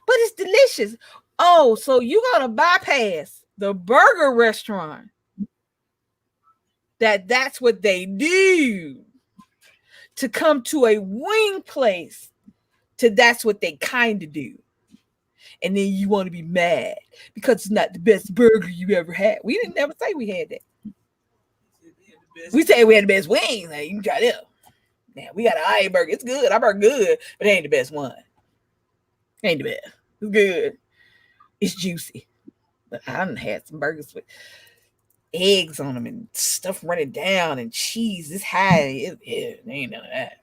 But it's delicious. Oh, so you're going to bypass the burger restaurant. That's what they do. To come to a wing place, that's what they kind of do. And then you want to be mad because it's not the best burger you ever had. We didn't ever say we had that. We say we had the best wings. Like, you can try them. Now we got an eye burger. It's good. Our burger good, but it ain't the best one. It ain't the best. It's good. It's juicy. But I done had some burgers with eggs on them and stuff running down and cheese. It's high. It ain't none of that.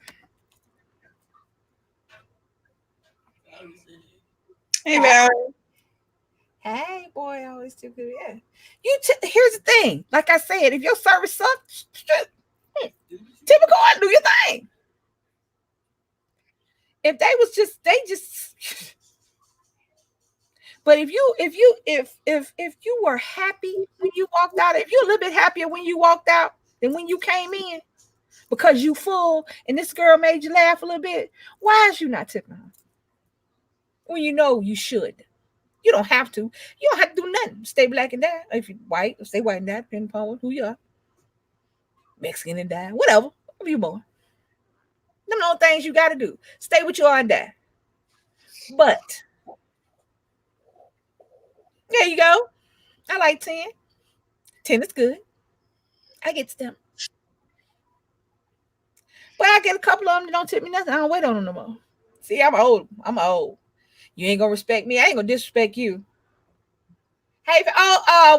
Hey, Val. Hey, boy, always too good. Yeah. Here's the thing. Like I said, if your service sucks, typical, do your thing. If they was just, but if you were happy when you walked out, if you're a little bit happier when you walked out than when you came in, because you full and this girl made you laugh a little bit, why is you not tipping her? When you know you should. You don't have to. You don't have to do nothing. Stay black and that. If you're white, stay white and that, depending upon who you are. Mexican and die, whatever you born. Them no things you got to do. Stay with you and die. But there you go. I like 10. 10 is good. I get them. But I get a couple of them that don't tip me nothing. I don't wait on them no more. See, I'm old. You ain't gonna respect me. I ain't gonna disrespect you. Hey,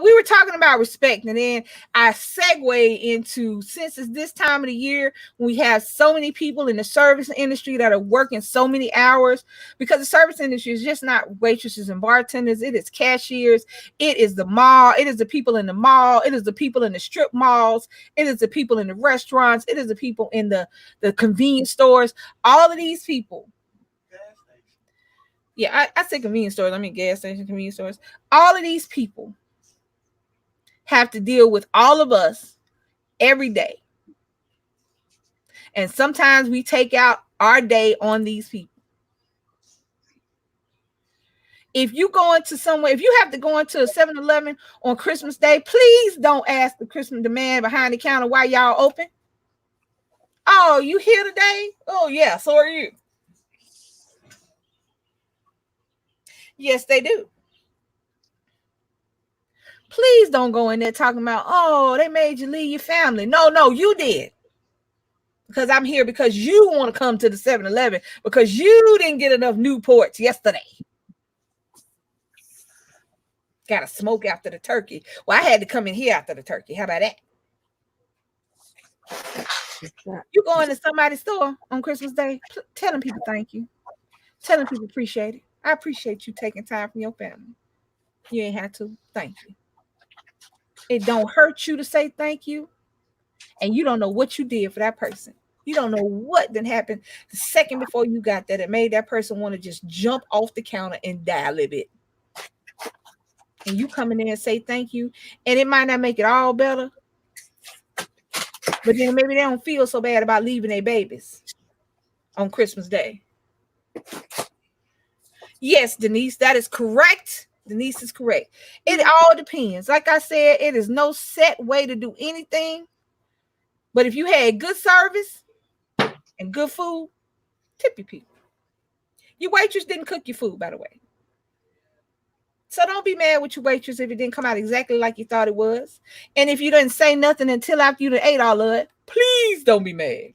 we were talking about respect, and then I segue into, since it's this time of the year, we have so many people in the service industry that are working so many hours, because the service industry is just not waitresses and bartenders. It is cashiers. It is the mall. It is the people in the mall. It is the people in the strip malls. It is the people in the restaurants. It is the people in the convenience stores. All of these people. Yeah, I say convenience stores. I mean gas stations, convenience stores. All of these people have to deal with all of us every day. And sometimes we take out our day on these people. If you go into somewhere, if you have to go into a 7-Eleven on Christmas Day, please don't ask the man behind the counter why y'all open. Oh, you here today? Oh, yeah, so are you. Yes, they do. Please don't go in there talking about, oh, they made you leave your family. No, you did. Because I'm here because you want to come to the 7-Eleven because you didn't get enough Newports yesterday. Got to smoke after the turkey. Well, I had to come in here after the turkey. How about that? You go into somebody's store on Christmas Day, telling people thank you. Telling people appreciate it. I appreciate you taking time from your family. You ain't had to. Thank you. It don't hurt you to say thank you. And you don't know what you did for that person. You don't know what then happened the second before you got that. It made that person want to just jump off the counter and die a little bit. And you come in there and say thank you. And it might not make it all better. But then maybe they don't feel so bad about leaving their babies on Christmas Day. Yes, Denise, that is correct. Denise is correct. It all depends. Like I said, it is no set way to do anything. But if you had good service and good food, tip your people. Your waitress didn't cook your food, by the way. So don't be mad with your waitress if it didn't come out exactly like you thought it was. And if you didn't say nothing until after you ate all of it, please don't be mad.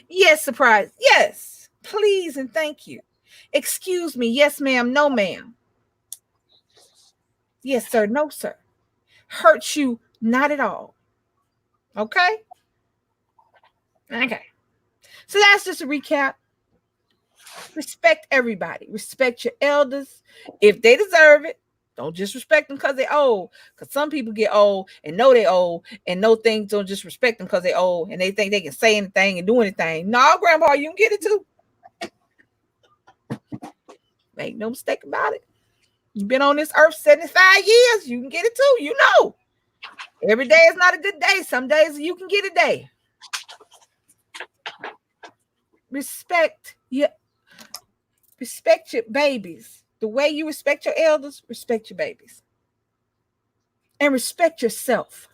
Yes, surprise. Yes, please and thank you. Excuse me. Yes, ma'am. No, ma'am. Yes, sir. No, sir. Hurt you not at all. Okay? Okay. So that's just a recap. Respect everybody. Respect your elders. If they deserve it, don't just respect them because they're old. Because some people get old and know they're old and know things, don't just respect them because they're old and they think they can say anything and do anything. No, Grandpa, you can get it too. Make no mistake about it. You've been on this earth 75 years. You can get it too. You know. Every day is not a good day. Some days you can get a day. Respect your babies. The way you respect your elders, respect your babies. And respect yourself.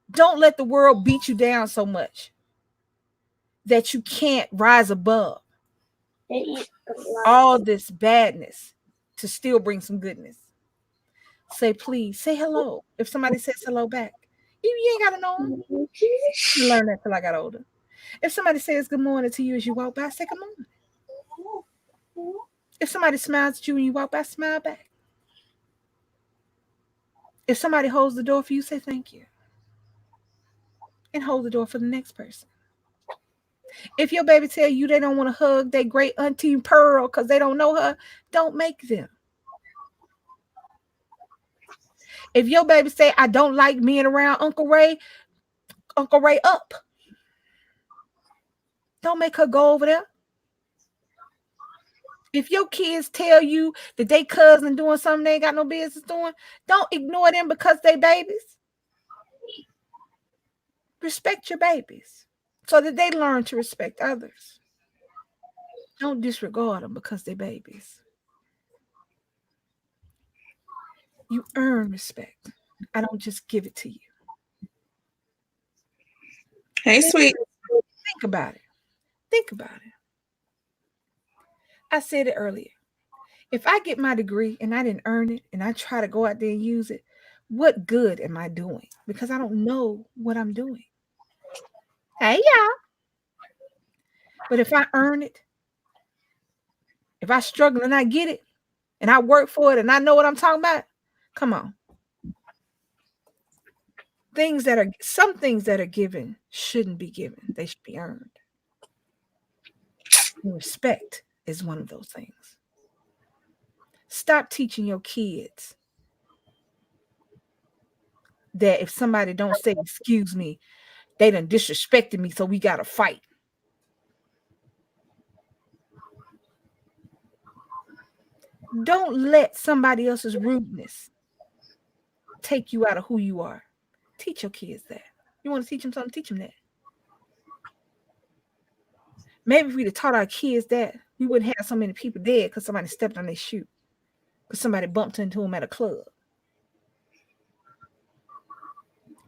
Don't let the world beat you down so much that you can't rise above all this badness to still bring some goodness. Say please, say hello. If somebody says hello back, you ain't got to know them. I learned that till I got older. If somebody says good morning to you as you walk by, say good morning. If somebody smiles at you when you walk by, smile back. If somebody holds the door for you, say thank you. And hold the door for the next person. If your baby tell you they don't want to hug their great auntie Pearl because they don't know her, don't make them. If your baby say, I don't like being around Uncle Ray up. Don't make her go over there. If your kids tell you that they cousin doing something they ain't got no business doing, don't ignore them because they babies. Respect your babies so that they learn to respect others. Don't disregard them because they're babies. You earn respect. I don't just give it to you. Hey, sweet. Think about it. Think about it. I said it earlier. If I get my degree and I didn't earn it and I try to go out there and use it, what good am I doing? Because I don't know what I'm doing. Hey, y'all. But if I earn it, if I struggle and I get it and I work for it and I know what I'm talking about, come on. Some things that are given shouldn't be given. They should be earned. And respect is one of those things. Stop teaching your kids that if somebody don't say excuse me, they done disrespected me, so we gotta fight. Don't let somebody else's rudeness take you out of who you are. Teach your kids that. You want to teach them something, teach them that. Maybe if we'd have taught our kids that, we wouldn't have so many people dead because somebody stepped on their shoe, because somebody bumped into them at a club.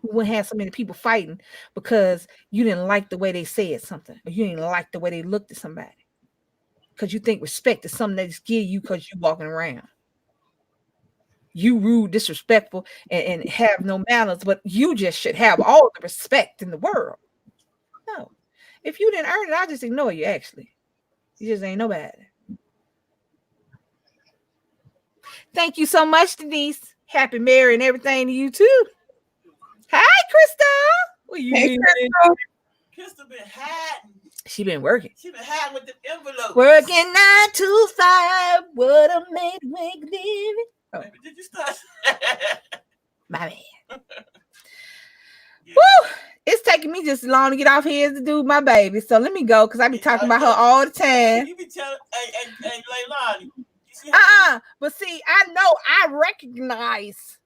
We wouldn't have so many people fighting because you didn't like the way they said something, or you didn't like the way they looked at somebody, because you think respect is something they just give you because you're walking around. You rude, disrespectful, and have no manners, but you just should have all the respect in the world. No. If you didn't earn it, I'll just ignore you, actually. You just ain't nobody. Thank you so much, Denise. Happy Mary and everything to you, too. Hi, Krista. What you doing? Krista been hiding. She been working. She been hiding with the envelopes. Working 9 to 5. What a make living. Oh. Baby, did you start? My bad. Yeah. Woo! It's taking me just as long to get off here as to do my baby. So let me go because I be talking about her all the time. You be telling, hey, Leilani. But see, I know I recognize.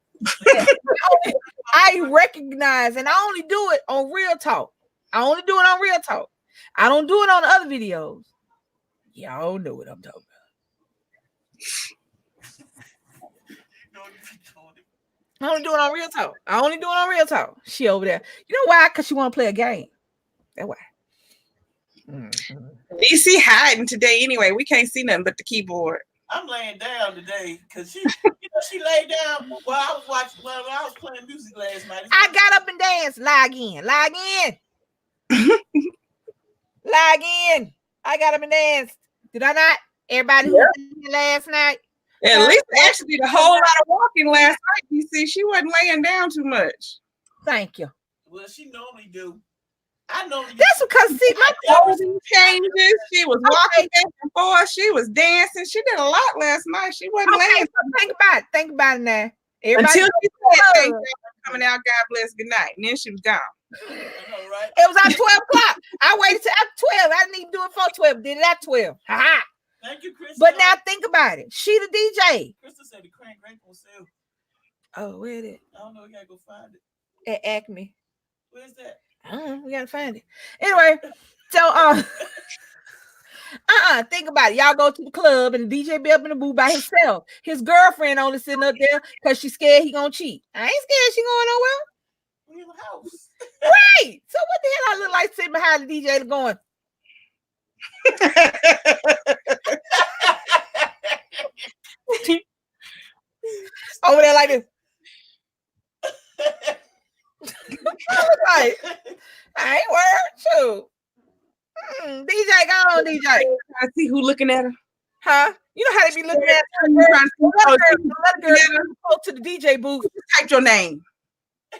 I recognize, and I only do it on Real Talk. I only do it on Real Talk. I don't do it on the other videos. Y'all know what I'm talking about. I only do it on Real Talk. I only do it on Real Talk. She over there. You know why? Because she want to play a game. That's why. DC hiding today anyway. We can't see nothing but the keyboard. I'm laying down today because she laid down while I was playing music last night. I got up and danced. Log in. Log in. I got up and danced. Did I not? Everybody who was here last night. At least actually did a whole lot of walking last night. DC, she wasn't laying down too much. Thank you. Well, she normally do. I know that's because see my clothing changes. She was walking back and forth. She was dancing. She did a lot last night. She wasn't laying. So think about it now. Everybody until she said, "Thank you for coming out. God bless. Good night." And then she was gone. I know, right? It was at 12 o'clock. I waited till after 12. I didn't even do it for 12. Did it at 12. Ha. Thank you, Krista. But now think about it. She the DJ. Krista said the crank grape on sale. Oh, where is it? I don't know. We gotta go find it. At Acme. Where's that? We gotta find it. Anyway, so think about it. Y'all go to the club and the DJ be up in the booth by himself. His girlfriend only sitting up there because she's scared he gonna cheat. I ain't scared she going nowhere. We in the house. Right. So what the hell I look like sitting behind the DJ going? Over there like this. Like, I ain't worried too. DJ, go on, DJ. I see who looking at her. Huh? You know how they be looking at her. Let her go to the DJ booth. Type your name. Or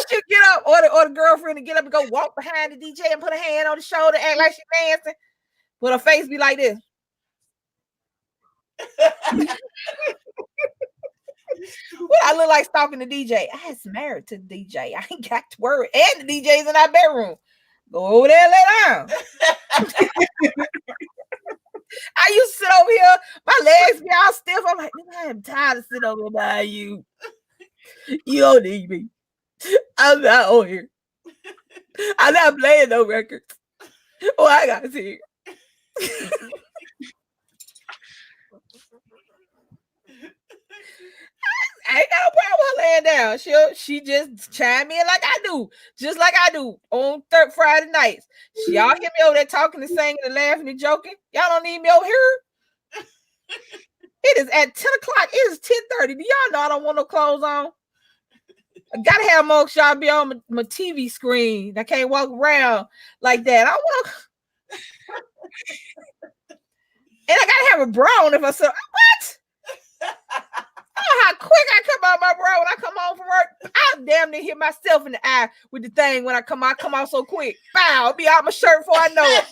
she'll get up, or the girlfriend to get up and go walk behind the DJ and put her hand on the shoulder, act like she's dancing, but her face be like this. What I look like stalking the DJ? I was married to the DJ. I ain't got to worry. And the DJ's in our bedroom. Go over there and lay down. I used to sit over here. My legs be all stiff. I'm like, I'm tired of sitting over here by you. You don't need me. I'm not on here. I'm not playing no records. Oh, I got to see it. I ain't got down. She just chime in like I do, just like I do on Friday nights. Y'all hear me over there talking and singing and laughing and joking. Y'all don't need me over here. It is at 10 o'clock. It is 10:30. Do y'all know I don't want no clothes on? I gotta have more y'all be on my TV screen. I can't walk around like that. I want and I gotta have a bra on if I said what? Oh, how quick I come out my bra when I come home from work. I damn near hit myself in the eye with the thing when I come out so quick. Bow, I'll be out my shirt before I know it.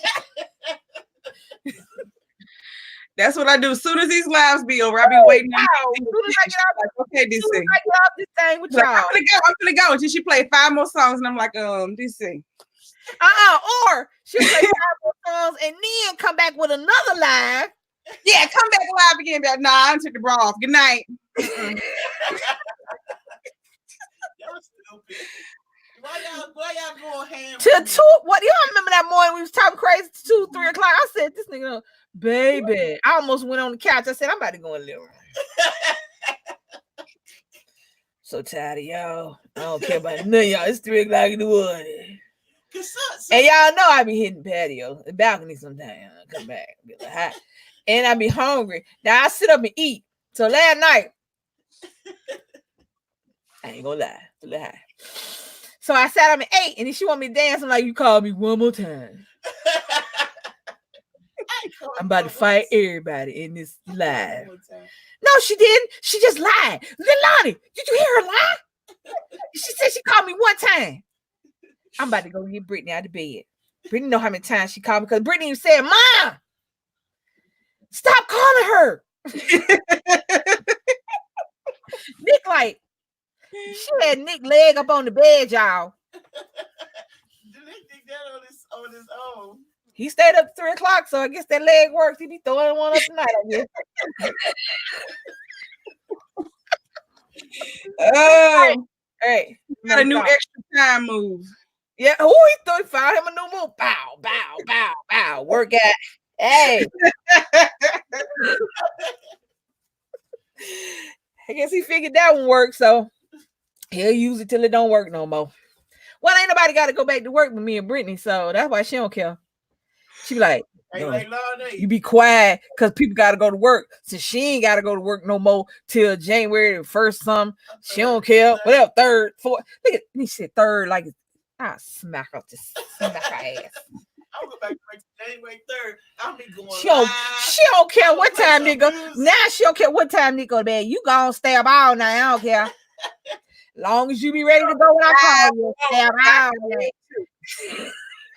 That's what I do. As soon as these lives be over, I be waiting. Wow. As soon as I get out, like, okay, DC. As soon as I get off this thing with y'all. I'm gonna go until she play 5 more songs, and I'm like, DC. Or she'll play 5 more songs and then come back with another live. Yeah, come back live again. Nah, I took the bra off. Good night. Y'all stupid. Why y'all going ham? To 2, what you don't remember that morning we was talking crazy to 2, 3 o'clock? I said, this nigga, baby. I almost went on the couch. I said, I'm about to go in the living room. So tired of y'all. I don't care about none of y'all. It's 3 o'clock in the morning. And y'all know I be hitting the patio, the balcony sometimes. I come back, be like, hot. And I be hungry. Now I sit up and eat. So last night, I ain't gonna lie, a little high. So I sat up and ate, and then she want me to dance. I'm like, you call me one more time. I'm about to fight everybody in this live. No, she didn't. She just lied. Lilani, did you hear her lie? She said she called me one time. I'm about to go get Brittany out of bed. Brittany know how many times she called me because Brittany even said, Mom, stop calling her. Nick like, she had Nick leg up on the bed, y'all. Nick did that on his own. He stayed up 3 o'clock, so I guess that leg works. He be throwing one up tonight, I guess. Oh, hey, got a new extra time move. Yeah, he found him a new move. Bow, bow, bow, bow. Work at. Hey. I guess he figured that one worked, so he'll use it till it don't work no more. Well, ain't nobody got to go back to work with me and Brittany, so that's why she don't care. She be like, you be quiet because people got to go to work. So she ain't got to go to work no more till January 1st, something. She don't care. Whatever, 3rd, 4th. Look at he said 3rd, like I smack her, just smack her ass. I'll go back to January 3rd. I'll be going. She don't care what time they go. Now she don't care what time they go to bed. You gonna stay up all night. I don't care. Long as you be ready to go when I call you, stay up all night.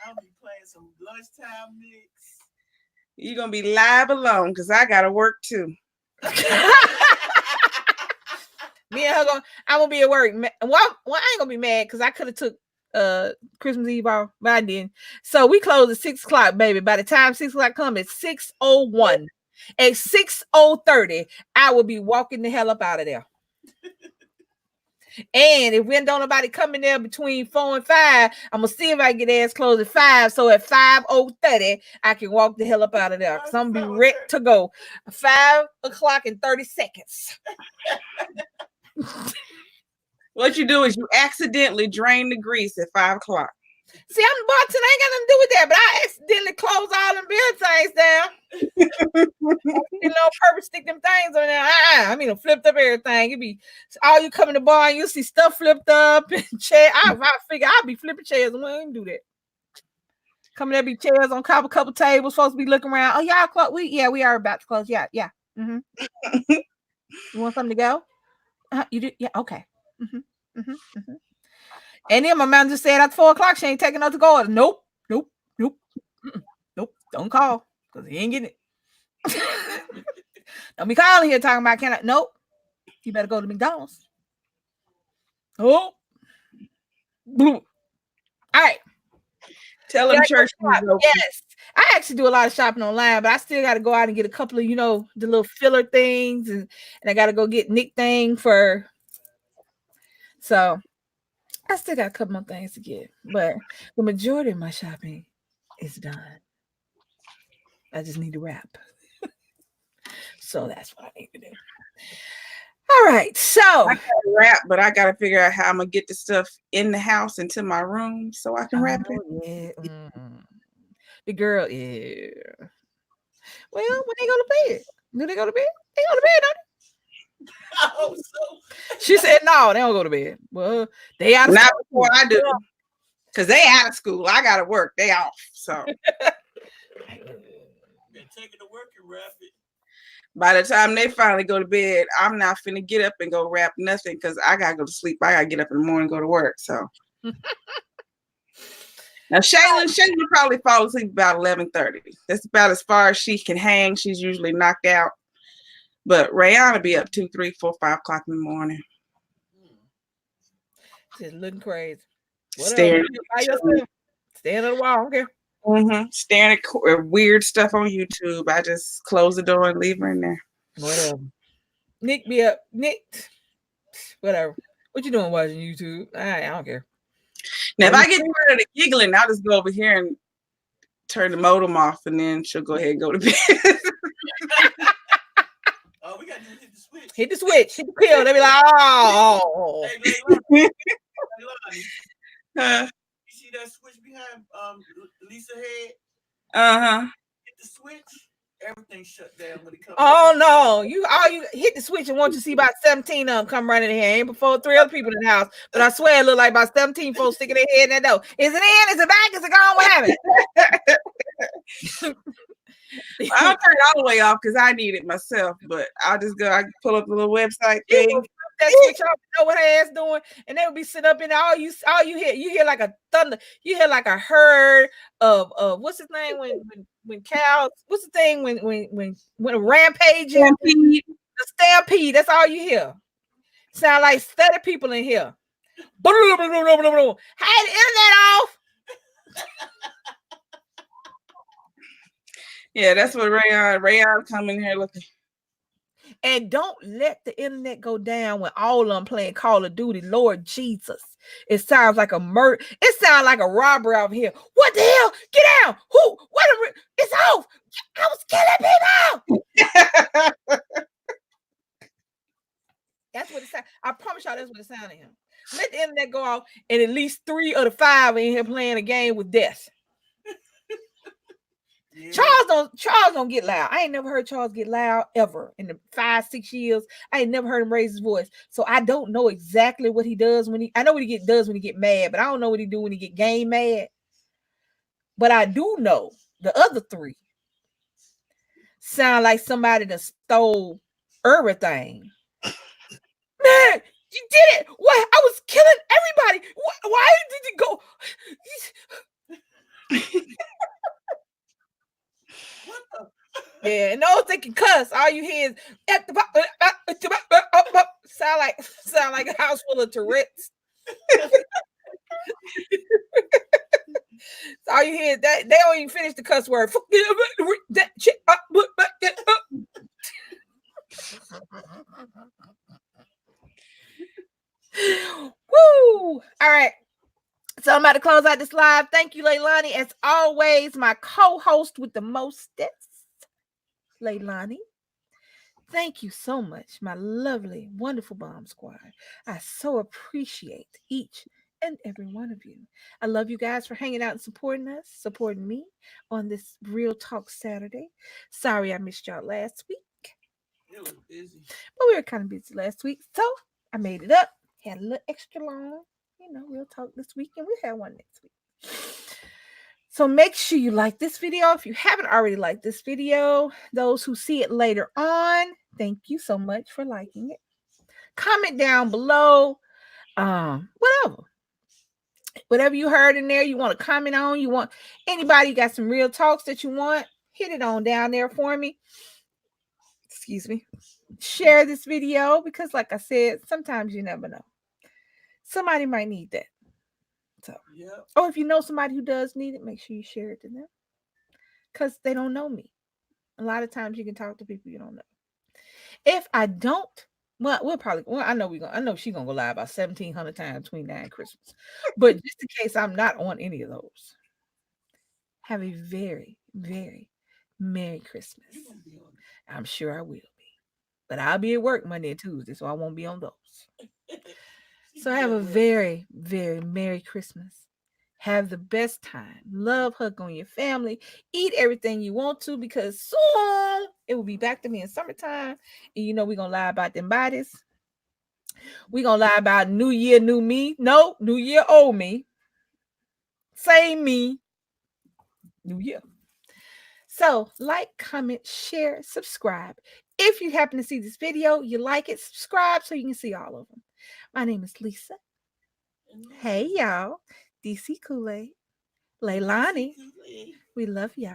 I'll be playing some lunchtime mix. You're gonna be live alone because I gotta work too. Me and her I'm gonna be at work. Well, I ain't gonna be mad because I could have took Christmas Eve off, but I didn't. So we close at 6 o'clock, baby. By the time 6 o'clock comes, it's 6:01. At 6:30, I will be walking the hell up out of there. And if we don't nobody come in there between 4 and 5, I'm gonna see if I can get ass closed at 5. So at 5:30, I can walk the hell up out of there. Cause I'm gonna be ready to go. 5 o'clock and 30 seconds. What you do is you accidentally drain the grease at 5 o'clock. See, I'm the bartender. I ain't got nothing to do with that, but I accidentally close all them beer things down. You know, purpose stick them things on there. I mean, flipped up everything. It be all you come in the bar and you see stuff flipped up and chair. I figure I'll be flipping chairs and we don't do that. Coming there be chairs on a couple tables. Supposed to be looking around. Oh, y'all close. We are about to close. Yeah. Mm-hmm. You want something to go? You do? Yeah. Okay. Mm-hmm. Mm-hmm. Mm-hmm. And then my manager said at 4 o'clock, she ain't taking us to go. Nope. Don't call because he ain't getting it. Don't be calling here talking about nope. You better go to McDonald's. Oh. All right. Tell them church. Yes. I actually do a lot of shopping online, but I still got to go out and get a couple of, the little filler things. And I got to go get Nick thing for. So I still got a couple more things to get, but the majority of my shopping is done. I just need to wrap. So that's what I need to do. All right, so I gotta wrap, but I gotta figure out how I'm gonna get the stuff in the house into my room so I can wrap it. yeah, the girl, yeah. Well, when they go to bed, do they go to bed? They go to bed, don't I hope so. they? She said no, they don't go to bed. Well, they out of Not school. before I do, because they out of school. I gotta work. They off. So Take it to work and wrap it. by the time they finally go to bed, I'm not finna get up and go wrap nothing because I gotta go to sleep. I gotta get up in the morning and go to work. So now Shayla probably fall asleep about 11:30. That's about as far as she can hang. She's usually knocked out. But Rayana be up 2, 3, 4, 5 o'clock in the morning. Just looking crazy. Staring Stand on the wall. Okay. Staring at weird stuff on YouTube. I just close the door and leave her in there. Whatever. Nick be up. Nick. Whatever. What you doing watching YouTube? I don't care. Now, if I get tired of the giggling, I'll just go over here and turn the modem off, and then she'll go ahead and go to bed. Oh, we got to hit the switch. Hit the switch. Hit the pill. They be like, oh. Hey, Leilani. Uh-huh. You see that switch behind Lisa head? Hit the switch. Everything shut down when it comes. Oh no! You hit the switch and want to see about 17 of them come running in here. Ain't before 3 other people in the house, but I swear it look like about 17 folks sticking their head in that door. Is it in? Is it back? Is it gone? What happened? I don't turn it all the way off because I need it myself, but I'll just go. I pull up the little website thing. That switch off, know what her ass doing, and they would be sitting up in there. All you hear like a thunder. You hear like a herd of what's his name when cows. What's the thing when a rampage? Stampede. The stampede. That's all you hear. Sound like steady people in here. Had the internet off. Yeah, that's what Rayon come in here looking. And don't let the internet go down when all of them playing Call of Duty. Lord Jesus. It sounds like a murder. It sounds like a robbery over here. What the hell? Get down. Who? It's off. I was killing people. That's what it sounds. I promise y'all that's what it sounds to him. Let the internet go off, and at least 3 of the 5 in here playing a game with death. Yeah. Charles don't get loud. I ain't never heard Charles get loud ever in the 5-6 years. I ain't never heard him raise his voice. So I don't know exactly what he does I know what he does when he get mad, but I don't know what he do when he get game mad. But I do know the other 3 sound like somebody that stole everything. Man, you did it. What? I was killing everybody. Why did you go? Yeah, and those they can cuss. All you hear is sound like a house full of Tourette's. So all you hear is that they don't even finish the cuss word. That shit. Woo! All right. So I'm about to close out this live. Thank you, Leilani. As always, my co-host with the mostest, Leilani. Thank you so much, my lovely, wonderful bomb squad. I so appreciate each and every one of you. I love you guys for hanging out and supporting us, supporting me on this Real Talk Saturday. Sorry I missed y'all last week. It was busy. But we were kind of busy last week, so I made it up. Had a little extra long, Real Talk this week, and we had one next week. So make sure you like this video. If you haven't already liked this video, those who see it later on, thank you so much for liking it. Comment down below, whatever you heard in there, you want to comment on, you want anybody got some real talks that you want, hit it on down there for me. Excuse me. Share this video because, like I said, sometimes you never know. Somebody might need that. So, or if you know somebody who does need it, make sure you share it to them because they don't know me. A lot of times you can talk to people you don't know. If I don't, I know she's gonna go live about 1,700 times between now and Christmas. But just in case I'm not on any of those, have a very, very Merry Christmas. I'm sure I will be. but I'll be at work Monday and Tuesday, so I won't be on those. She So be have at a work. very, very Merry Christmas. Have the best time. Love, hug on your family. Eat everything you want to, because soon it will be back to me in summertime. And you know we're going to lie about them bodies. We're going to lie about new year, new me. No, new year, old me. Same me. New year. So like, comment, share, subscribe. If you happen to see this video, you like it, subscribe so you can see all of them. My name is Lisa. Hey, y'all. DC Kool-Aid. Leilani. Kool-Aid. We love y'all.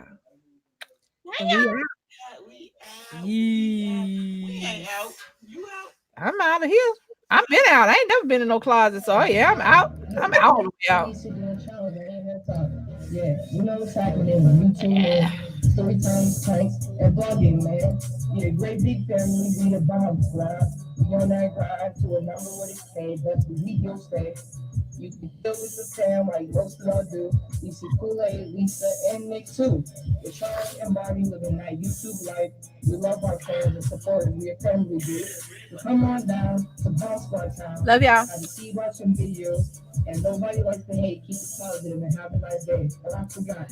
Hey, And we y'all. out. We out. We ain't Yes. out. You out. I'm out of here. I've been out. I ain't never been in no closet. So yeah, I'm out. I'm out. Y'all. Yeah, you know what's happening when you tune in. Story times, pranks, and vlogging, man. Yeah, great big family, we the bomb squad. We on that grind to a number what it came, but the week you'll stay. You can deal with the fam like most of y'all do. You see Kool-Aid, Lisa, and Nick too. We're trying to embody living that YouTube life. We love our fans and support we a family do. So come on down to Bomb Squad Town. Love y'all. Have you see watching videos, and nobody likes to hate. Keep it positive and have a nice day. And I forgot.